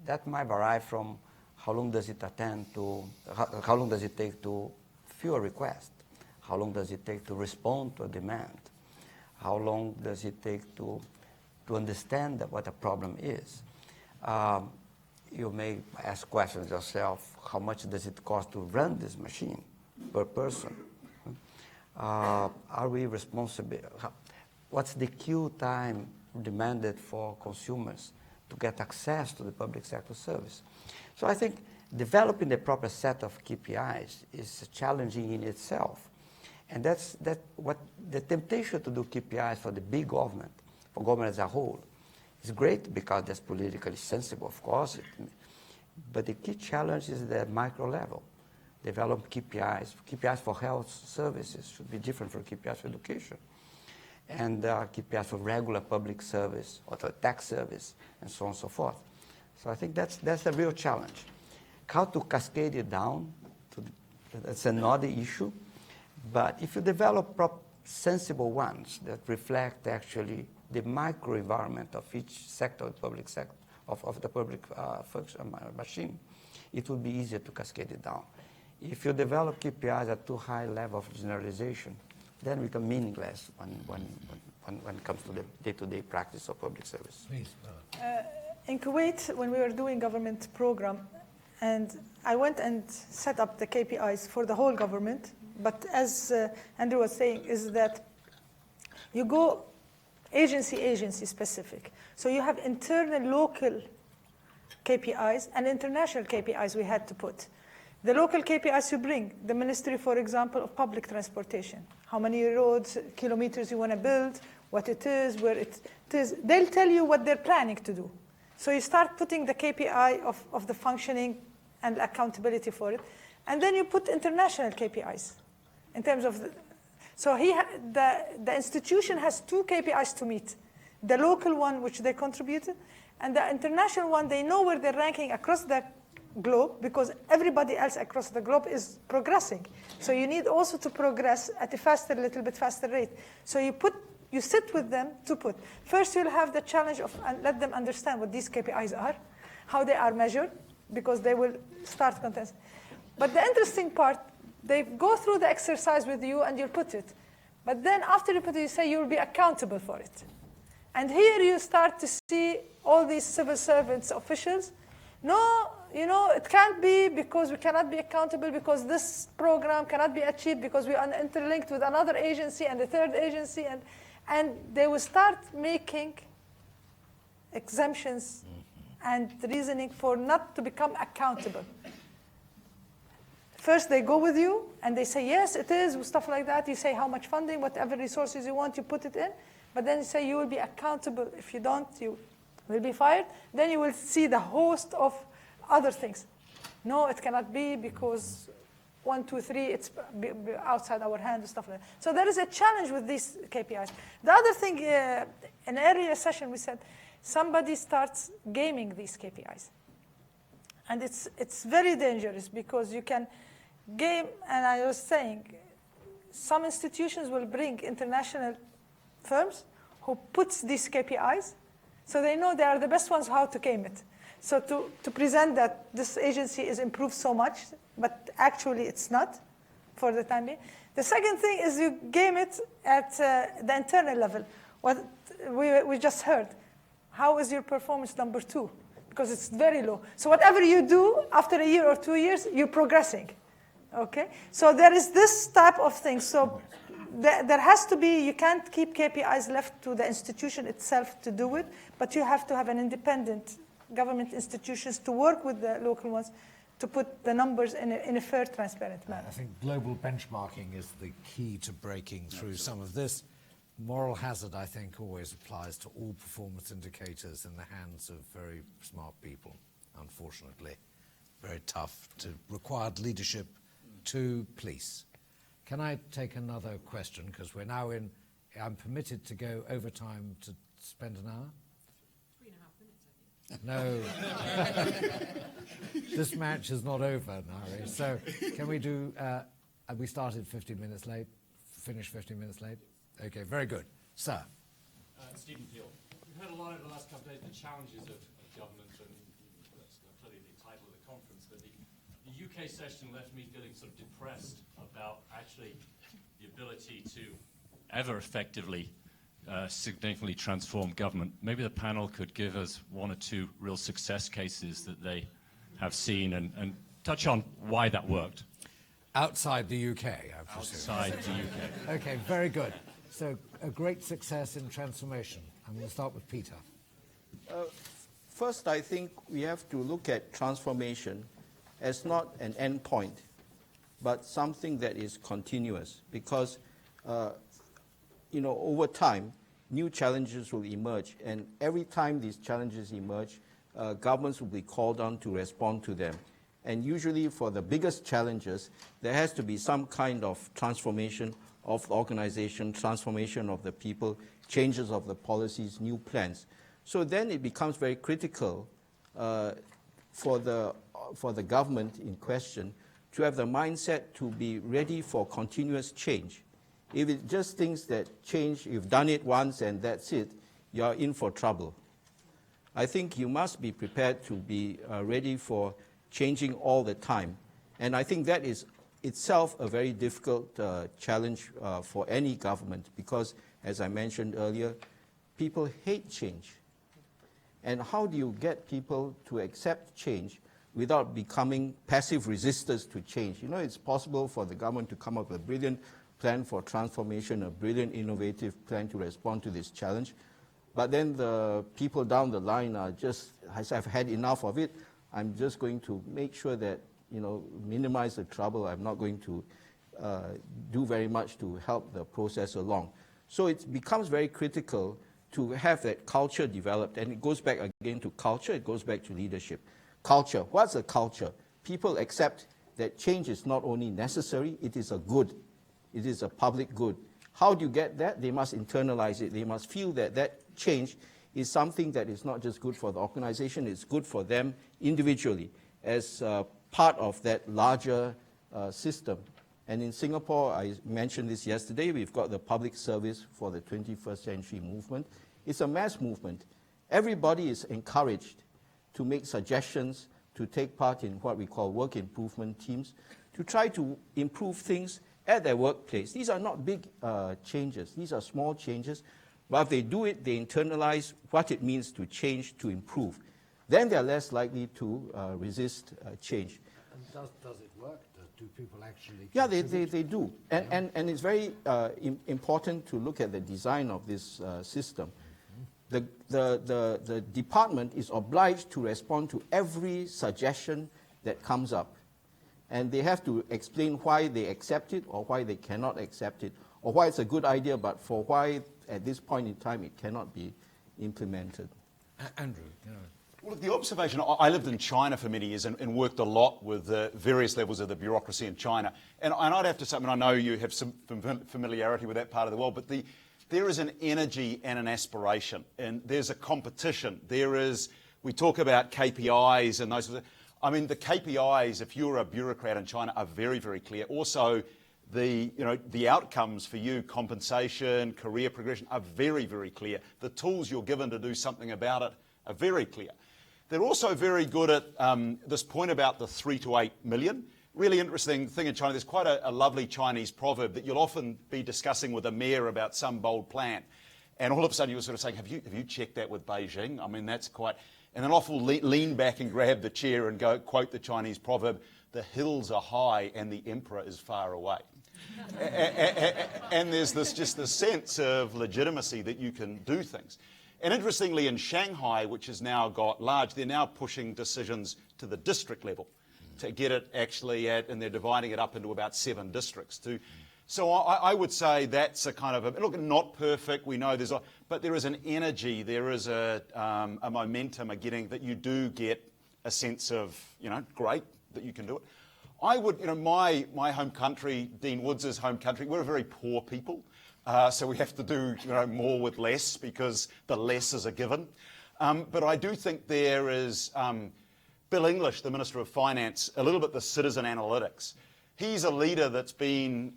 That might vary from how long does it how long does it take to fill a request, how long does it take to respond to a demand, how long does it take to understand what a problem is. You may ask questions yourself: how much does it cost to run this machine per person? Are we responsible? What's the queue time demanded for consumers to get access to the public sector service? So I think developing the proper set of KPIs is challenging in itself. And that's what the temptation to do KPIs for the big government, for government as a whole, is great because that's politically sensible, of course. But the key challenge is the micro level. Develop KPIs. KPIs for health services should be different from KPIs for education. And KPIs for regular public service or the tax service, and so on and so forth. So I think that's a real challenge. How to cascade it down, that's another issue. But if you develop sensible ones that reflect actually the micro environment of each sector, the public sector, of the public function machine, it will be easier to cascade it down. If you develop KPIs at too high level of generalization, then become meaningless when it comes to the day-to-day practice of public service. Please. In Kuwait, when we were doing government program, and I went and set up the KPIs for the whole government, but as Andrew was saying, is that you go agency specific. So you have internal local KPIs and international KPIs we had to put. The local KPIs you bring, the Ministry, for example, of Public Transportation. How many roads, kilometers you want to build, what it is, where it is. They'll tell you what they're planning to do. So you start putting the KPI of the functioning and accountability for it. And then you put international KPIs in terms of so the institution has two KPIs to meet. The local one, which they contributed, and the international one, they know where they're ranking across the globe, because everybody else across the globe is progressing. So you need also to progress at a little bit faster rate. So you sit with them to put. First, you'll have the challenge of let them understand what these KPIs are, how they are measured, because they will start contest. But the interesting part, they go through the exercise with you and you put it. But then after you put it, you say you'll be accountable for it. And here you start to see all these civil servants, officials. No, it can't be because we cannot be accountable because this program cannot be achieved because we are interlinked with another agency and a third agency. And they will start making exemptions and reasoning for not to become accountable. First, they go with you, and they say, yes, it is, stuff like that. You say how much funding, whatever resources you want, you put it in. But then you say you will be accountable. If you don't, you will be fired. Then you will see the host of other things. No, it cannot be because 1, 2, 3, it's outside our hand and stuff like that. So there is a challenge with these KPIs. The other thing, in an earlier session, we said somebody starts gaming these KPIs. And it's very dangerous because you can game, and I was saying, some institutions will bring international firms who puts these KPIs, so they know they are the best ones how to game it. So to present that this agency is improved so much, but actually it's not for the time being. The second thing is you game it at the internal level. What we just heard, how is your performance number 2? Because it's very low. So whatever you do, after a year or 2 years, you're progressing. Okay? So there is this type of thing. So there has to be, you can't keep KPIs left to the institution itself to do it, but you have to have an independent government institutions to work with the local ones to put the numbers in a fair, transparent manner. I think global benchmarking is the key to breaking through some of this. Moral hazard, I think, always applies to all performance indicators in the hands of very smart people, unfortunately. Very tough to required leadership to police. Can I take another question? Because we're now in, I'm permitted to go overtime to spend an hour? 3.5 minutes, I think. No. This match is not over, Nari. So can we do, we started 15 minutes late, finished 15 minutes late? Okay, very good. Sir. Stephen Peel. We've heard a lot over the last couple of days the challenges of government, and that's clearly the title of the conference, but the UK session left me feeling sort of depressed about actually the ability to ever effectively significantly transform government. Maybe the panel could give us 1 or 2 real success cases that they have seen and touch on why that worked. Outside the UK, I presume. Outside the UK. Okay, very good. So a great success in transformation. I'm going to start with Peter. First, I think we have to look at transformation as not an end point, but something that is continuous. Because, over time, new challenges will emerge. And every time these challenges emerge, governments will be called on to respond to them. And usually for the biggest challenges, there has to be some kind of transformation of the organization, transformation of the people, changes of the policies, new plans. So then it becomes very critical for the government in question to have the mindset to be ready for continuous change. If it just thinks that change, you've done it once and that's it, you're in for trouble. I think you must be prepared to be ready for changing all the time. And I think that is itself a very difficult challenge for any government because, as I mentioned earlier, people hate change. And how do you get people to accept change without becoming passive resistors to change? It's possible for the government to come up with a brilliant plan for transformation, a brilliant innovative plan to respond to this challenge. But then the people down the line are just, I've had enough of it. I'm just going to make sure that, minimize the trouble. I'm not going to do very much to help the process along. So it becomes very critical to have that culture developed. And it goes back again to culture. It goes back to leadership. Culture. What's a culture? People accept that change is not only necessary, it is a good. It is a public good. How do you get that? They must internalize it. They must feel that that change is something that is not just good for the organization, it's good for them individually as part of that larger system. And in Singapore, I mentioned this yesterday, we've got the public service for the 21st century movement. It's a mass movement. Everybody is encouraged to make suggestions, to take part in what we call work improvement teams to try to improve things at their workplace. These are not big changes. These are small changes. But if they do it, they internalize what it means to change, to improve. Then they're less likely to resist change. And does it work? Do people actually Yeah, contribute? they do. And it's very important to look at the design of this system. The department is obliged to respond to every suggestion that comes up. And they have to explain why they accept it or why they cannot accept it, or why it's a good idea, but for why at this point in time it cannot be implemented. Andrew, you know. Well, the observation, I lived in China for many years and worked a lot with various levels of the bureaucracy in China. And I'd have to say, I mean, I know you have some familiarity with that part of the world, but there is an energy and an aspiration, and there's a competition. We talk about KPIs and those. I mean, the KPIs, if you're a bureaucrat in China, are very, very clear. Also, the outcomes for you, compensation, career progression, are very, very clear. The tools you're given to do something about it are very clear. They're also very good at this point about the 3 to 8 million. Really interesting thing in China, there's quite a lovely Chinese proverb that you'll often be discussing with a mayor about some bold plan. And all of a sudden you're sort of saying, have you checked that with Beijing? I mean, that's quite... And then often lean back and grab the chair and go quote the Chinese proverb, the hills are high and the emperor is far away. And there's just this sense of legitimacy that you can do things. And interestingly, in Shanghai, which has now got large, they're now pushing decisions to the district level to get it actually and they're dividing it up into about 7 districts. So I would say that's a kind of look, not perfect, we know but there is an energy, there is a momentum that you do get a sense of, great, that you can do it. I would, my home country, Dean Woods' home country, we're a very poor people. So we have to do more with less because the less is a given. But I do think there is Bill English, the Minister of Finance, a little bit the citizen analytics. He's a leader that's been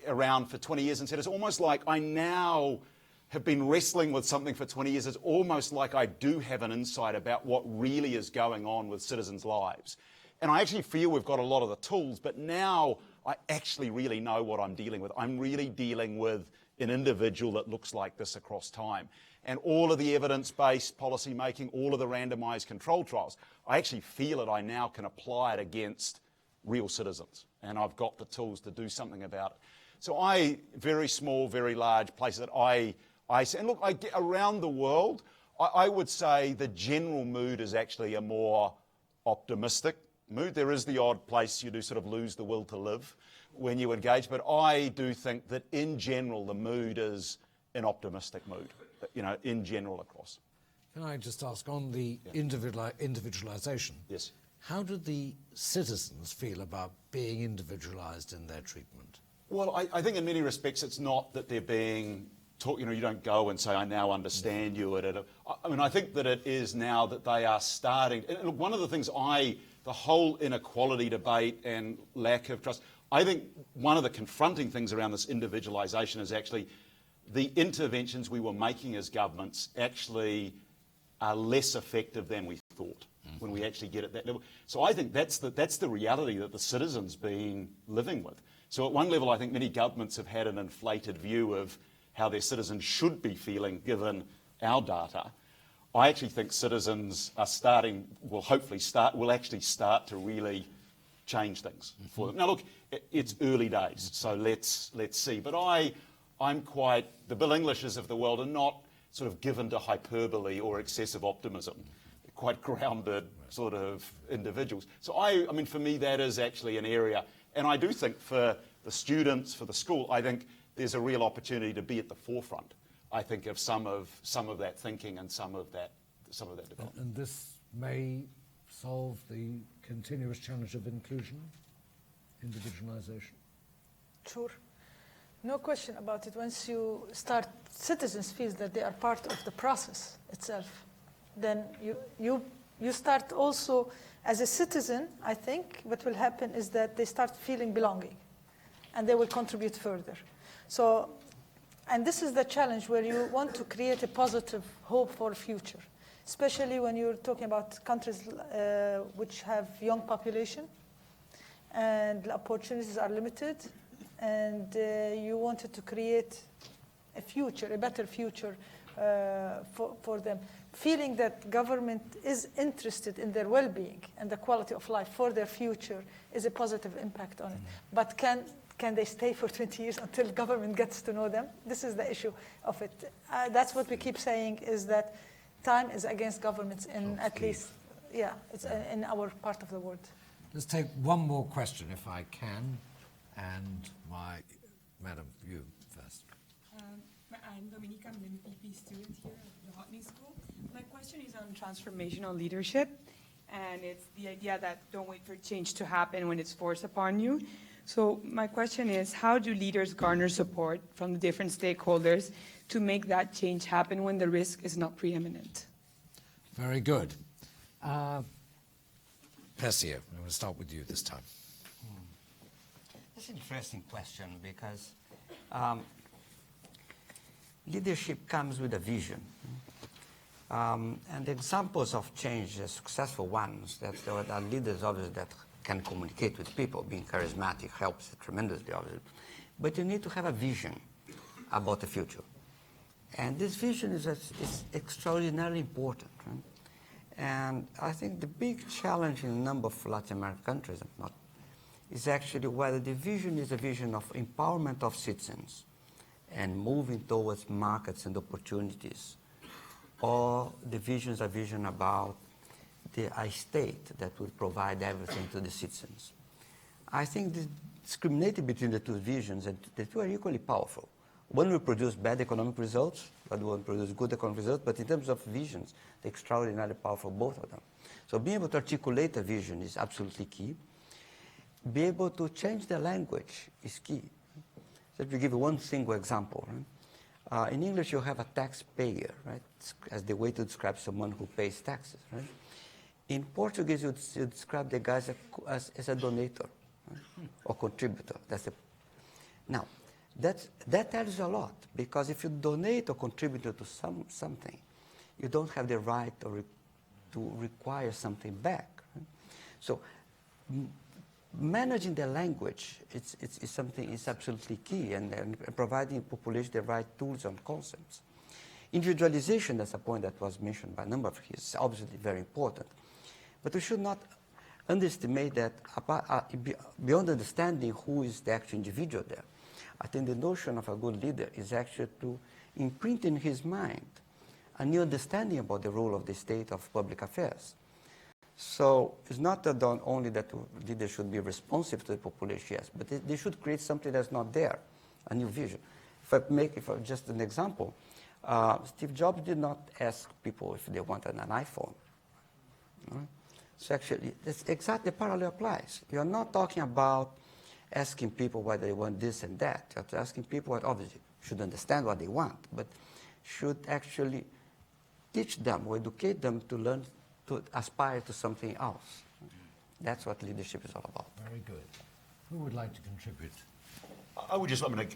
around for 20 years and said it's almost like I now have been wrestling with something for 20 years. It's almost like I do have an insight about what really is going on with citizens' lives. And I actually feel we've got a lot of the tools, but now I actually really know what I'm dealing with. I'm really dealing with an individual that looks like this across time. And all of the evidence-based policy making, all of the randomised control trials, I actually feel it. I now can apply it against real citizens. And I've got the tools to do something about it. So very small, very large places that I see. And look, I get around the world, I would say the general mood is actually a more optimistic mood. There is the odd place you do sort of lose the will to live when you engage, but I do think that in general the mood is an optimistic mood, in general across. Can I just ask, on the individualisation, yes, how do the citizens feel about being individualised in their treatment? Well, I think in many respects it's not that they're being taught, you don't go and say, I now understand you. I mean, I think that it is now that they are starting. And look, one of the things the whole inequality debate and lack of trust, I think one of the confronting things around this individualisation is actually the interventions we were making as governments actually are less effective than we thought when we actually get at that level. So I think that's the reality that the citizens been living with. So at one level, I think many governments have had an inflated view of how their citizens should be feeling given our data. I actually think citizens are will actually start to really change things for them. Now look, it's early days, so let's see. But the Bill Englishes of the world are not sort of given to hyperbole or excessive optimism. They're quite grounded sort of individuals. So I mean, for me, that is actually an area. And I do think for the students, for the school, I think there's a real opportunity to be at the forefront, I think, of some of that thinking and some of that development. And this may solve the continuous challenge of inclusion, individualisation? Sure. No question about it. Once you start, citizens feel that they are part of the process itself. Then you start also, as a citizen, I think what will happen is that they start feeling belonging and they will contribute further. And this is the challenge where you want to create a positive hope for the future. especially when you're talking about countries which have young population and the opportunities are limited, and you wanted to create a future, a better future for them. Feeling that government is interested in their well-being and the quality of life for their future is a positive impact on it. But can they stay for 20 years until government gets to know them? This is the issue of it. That's what we keep saying, is that time is against governments in at least, it's in our part of the world. Let's take one more question, if I can. And Madam, you first. I'm Dominica, I'm an MPP student here at Blavatnik School. My question is on transformational leadership, and it's the idea that don't wait for change to happen when it's forced upon you. So my question is, how do leaders garner support from the different stakeholders to make that change happen when the risk is not preeminent? Very good. Persio, I'm going to start with you this time. That's an interesting question, because leadership comes with a vision. And examples of change, the successful ones, that are leaders obviously that can communicate with people. Being charismatic helps tremendously, obviously. But you need to have a vision about the future. And this vision is extraordinarily important. Right? And I think the big challenge in a number of Latin American countries is actually whether the vision is a vision of empowerment of citizens and moving towards markets and opportunities, or the vision is a vision about a state that will provide everything to the citizens. I think the discriminating between the two visions, and the two are equally powerful. One will produce bad economic results, the other one will produce good economic results, but in terms of visions, they're extraordinarily powerful, both of them. So being able to articulate a vision is absolutely key. Be able to change the language is key. Let me give you one single example. Right? In English, you have a taxpayer, right, as the way to describe someone who pays taxes. Right? In Portuguese, you describe the guy as a donator, right? Or contributor. Now, that tells you a lot, because if you donate or contribute to something, you don't have the right to require something back. Right? So managing the language is absolutely key, and providing population the right tools and concepts. Individualization, that's a point that was mentioned by a number of you, is obviously very important. But we should not underestimate that beyond understanding who is the actual individual there. I think the notion of a good leader is actually to imprint in his mind a new understanding about the role of the state of public affairs. So it's not that only that leaders should be responsive to the population, yes, but they should create something that's not there, a new vision. Just an example, Steve Jobs did not ask people if they wanted an iPhone. Right? So actually, that's exactly parallel applies. You're not talking about asking people whether they want this and that. You're asking people what obviously should understand what they want, but should actually teach them or educate them to learn to aspire to something else. That's what leadership is all about. Very good. Who would like to contribute?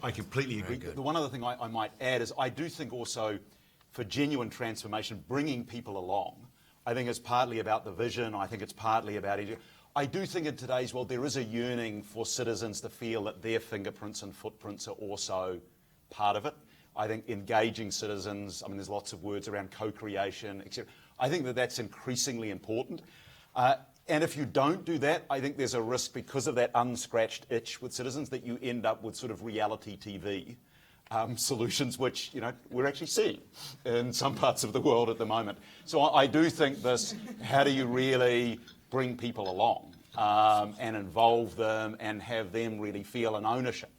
I completely agree. The one other thing I might add is I do think also for genuine transformation, bringing people along, I think it's partly about the vision, I think it's partly about it. I do think in today's world there is a yearning for citizens to feel that their fingerprints and footprints are also part of it. I think engaging citizens, there's lots of words around co-creation, etc. I think that that's increasingly important. And if you don't do that, I think there's a risk, because of that unscratched itch with citizens, that you end up with sort of reality TV solutions, which we're actually seeing in some parts of the world at the moment. So I do think this, how do you really bring people along and involve them and have them really feel an ownership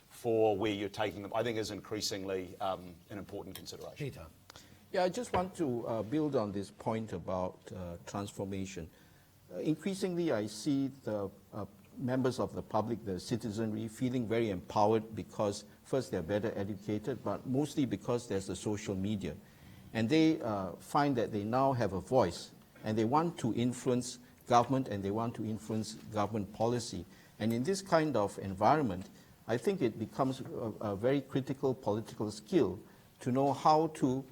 for where you're taking them, I think is increasingly an important consideration. Peter. Yeah, I just want to build on this point about transformation. Increasingly, I see the members of the public, the citizenry, feeling very empowered because, first, they're better educated, but mostly because there's the social media. And they find that they now have a voice, and they want to influence government, and they want to influence government policy. And in this kind of environment, I think it becomes a very critical political skill to know how to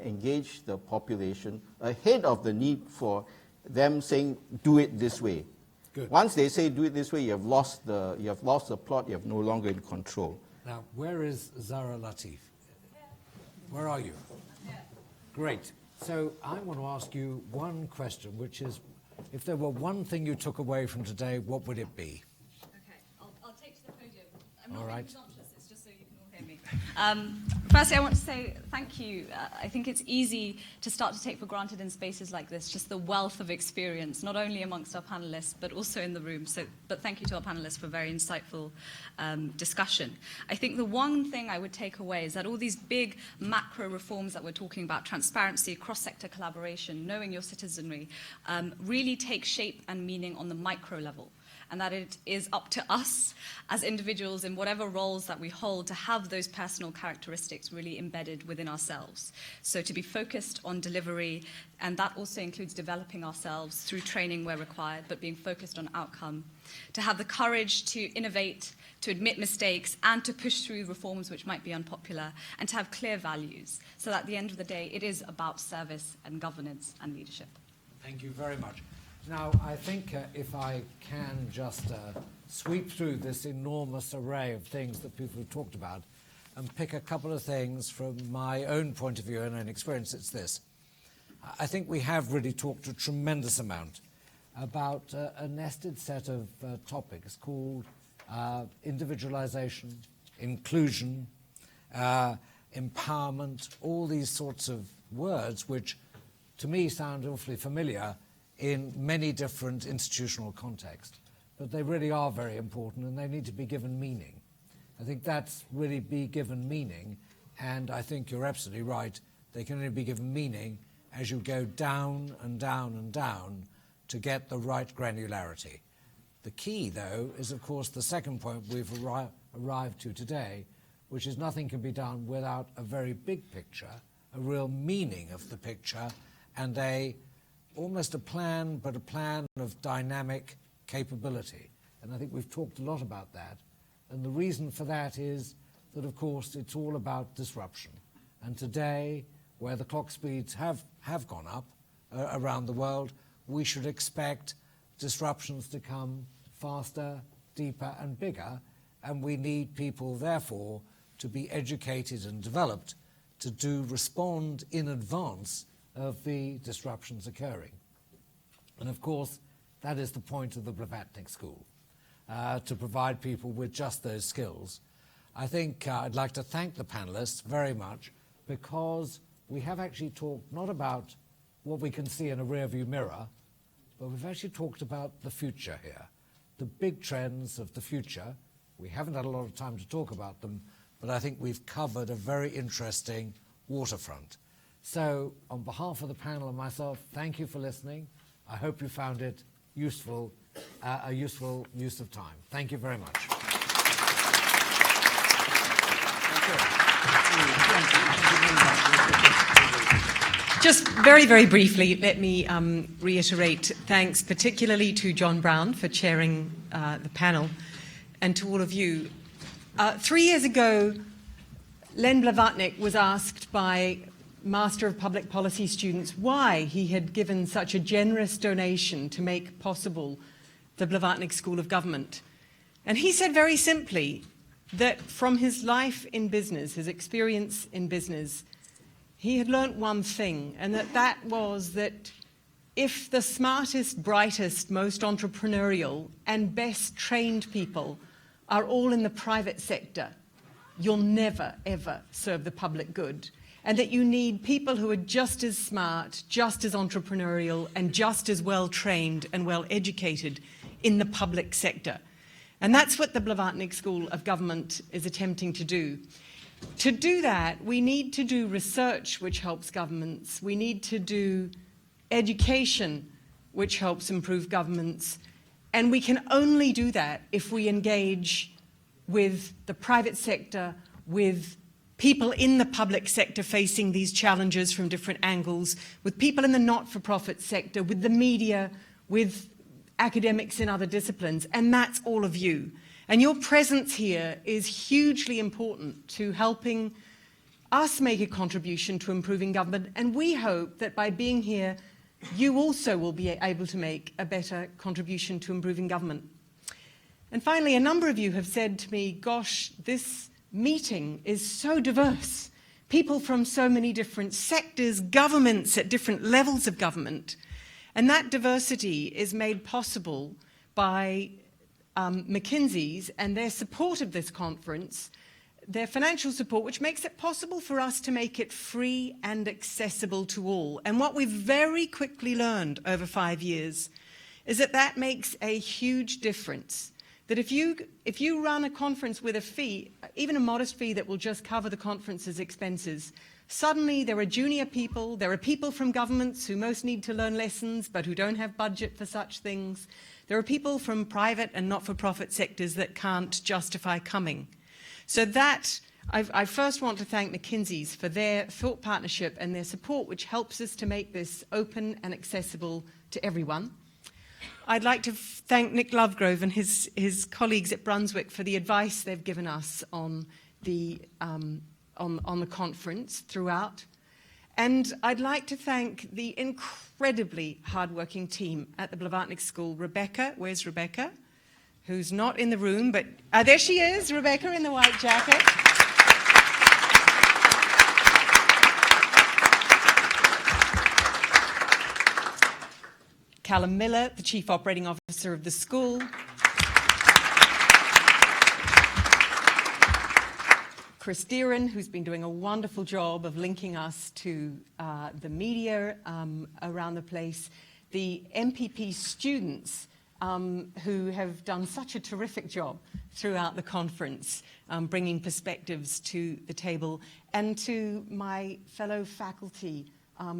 engage the population ahead of the need for them saying, do it this way. Good. Once they say do it this way, you have lost the plot, you have no longer in control. Now, where is Zara Latif? Where are you? Great. So I want to ask you one question, which is, if there were one thing you took away from today, what would it be? Okay, I'll take to the podium. I'm not All being right. presumptuous, it's just so you can all hear me. Firstly, I want to say thank you. I think it's easy to start to take for granted in spaces like this, just the wealth of experience, not only amongst our panelists, but also in the room. But thank you to our panelists for a very insightful discussion. I think the one thing I would take away is that all these big macro reforms that we're talking about, transparency, cross-sector collaboration, knowing your citizenry, really take shape and meaning on the micro level. And that it is up to us as individuals in whatever roles that we hold to have those personal characteristics really embedded within ourselves. So to be focused on delivery, and that also includes developing ourselves through training where required, but being focused on outcome. To have the courage to innovate, to admit mistakes, and to push through reforms which might be unpopular, and to have clear values. So that at the end of the day, it is about service and governance and leadership. Thank you very much. Now, I think if I can just sweep through this enormous array of things that people have talked about and pick a couple of things from my own point of view and own experience, it's this. I think we have really talked a tremendous amount about a nested set of topics called individualization, inclusion, empowerment, all these sorts of words which to me sound awfully familiar in many different institutional contexts. But they really are very important and they need to be given meaning. I think that's really be given meaning, and I think you're absolutely right, they can only be given meaning as you go down and down and down to get the right granularity. The key, though, is of course the second point we've arrived to today, which is nothing can be done without a very big picture, a real meaning of the picture, and almost a plan, but a plan of dynamic capability. And I think we've talked a lot about that. And the reason for that is that, of course, it's all about disruption. And today, where the clock speeds have gone up around the world, we should expect disruptions to come faster, deeper, and bigger. And we need people, therefore, to be educated and developed to respond in advance of the disruptions occurring. And of course, that is the point of the Blavatnik School, to provide people with just those skills. I think I'd like to thank the panelists very much, because we have actually talked not about what we can see in a rearview mirror, but we've actually talked about the future here, the big trends of the future. We haven't had a lot of time to talk about them, but I think we've covered a very interesting waterfront. So on behalf of the panel and myself, thank you for listening. I hope you found it useful, a useful use of time. Thank you very much. Just very, very briefly, let me reiterate thanks particularly to John Browne for chairing the panel, and to all of you. 3 years ago, Len Blavatnik was asked by Master of Public Policy students why he had given such a generous donation to make possible the Blavatnik School of Government. And he said very simply that from his life in business, his experience in business, he had learnt one thing, and that was that if the smartest, brightest, most entrepreneurial and best trained people are all in the private sector, you'll never, ever serve the public good. And that you need people who are just as smart, just as entrepreneurial, and just as well trained and well educated in the public sector. And that's what the Blavatnik School of Government is attempting to do. To do that, we need to do research which helps governments. We need to do education which helps improve governments. And we can only do that if we engage with the private sector, with people in the public sector facing these challenges from different angles, with people in the not-for-profit sector, with the media, with academics in other disciplines, and that's all of you. And your presence here is hugely important to helping us make a contribution to improving government, and we hope that by being here, you also will be able to make a better contribution to improving government. And finally, a number of you have said to me, gosh, this meeting is so diverse. People from so many different sectors, governments at different levels of government. And that diversity is made possible by McKinsey's and their support of this conference, their financial support, which makes it possible for us to make it free and accessible to all. And what we've very quickly learned over 5 years is that that makes a huge difference. That if you run a conference with a fee, even a modest fee that will just cover the conference's expenses, suddenly there are junior people, there are people from governments who most need to learn lessons but who don't have budget for such things. There are people from private and not-for-profit sectors that can't justify coming. So that, I first want to thank McKinsey's for their thought partnership and their support, which helps us to make this open and accessible to everyone. I'd like to thank Nick Lovegrove and his colleagues at Brunswick for the advice they've given us on the conference throughout. And I'd like to thank the incredibly hardworking team at the Blavatnik School. Rebecca, where's Rebecca? Who's not in the room, but there she is, Rebecca in the white jacket. Callum Miller, the Chief Operating Officer of the school. Chris Deeren, who's been doing a wonderful job of linking us to the media around the place. The MPP students who have done such a terrific job throughout the conference, bringing perspectives to the table, and to my fellow faculty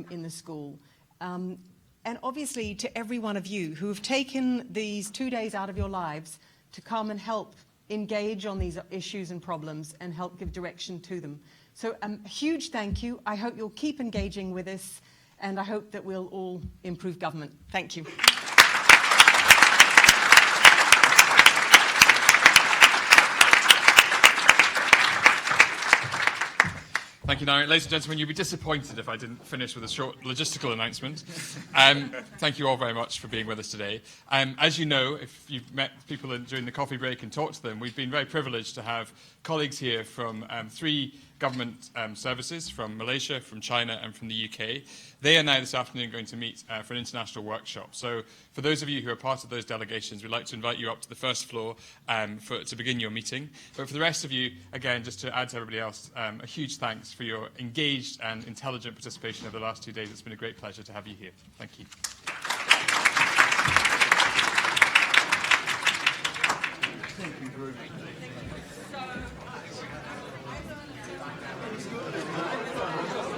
in the school. And obviously to every one of you who have taken these 2 days out of your lives to come and help engage on these issues and problems and help give direction to them. So a huge thank you. I hope you'll keep engaging with us, and I hope that we'll all improve government. Thank you. Thank you, Nari. Ladies and gentlemen, you'll be disappointed if I didn't finish with a short logistical announcement. Thank you all very much for being with us today. As you know, if you've met people during the coffee break and talked to them, we've been very privileged to have colleagues here from 3 government services, from Malaysia, from China, and from the UK. They are now this afternoon going to meet for an international workshop. So for those of you who are part of those delegations, we'd like to invite you up to the first floor to begin your meeting. But for the rest of you, again, just to add to everybody else, a huge thanks for your engaged and intelligent participation over the last 2 days. It's been a great pleasure to have you here. Thank you. Thank you very much. So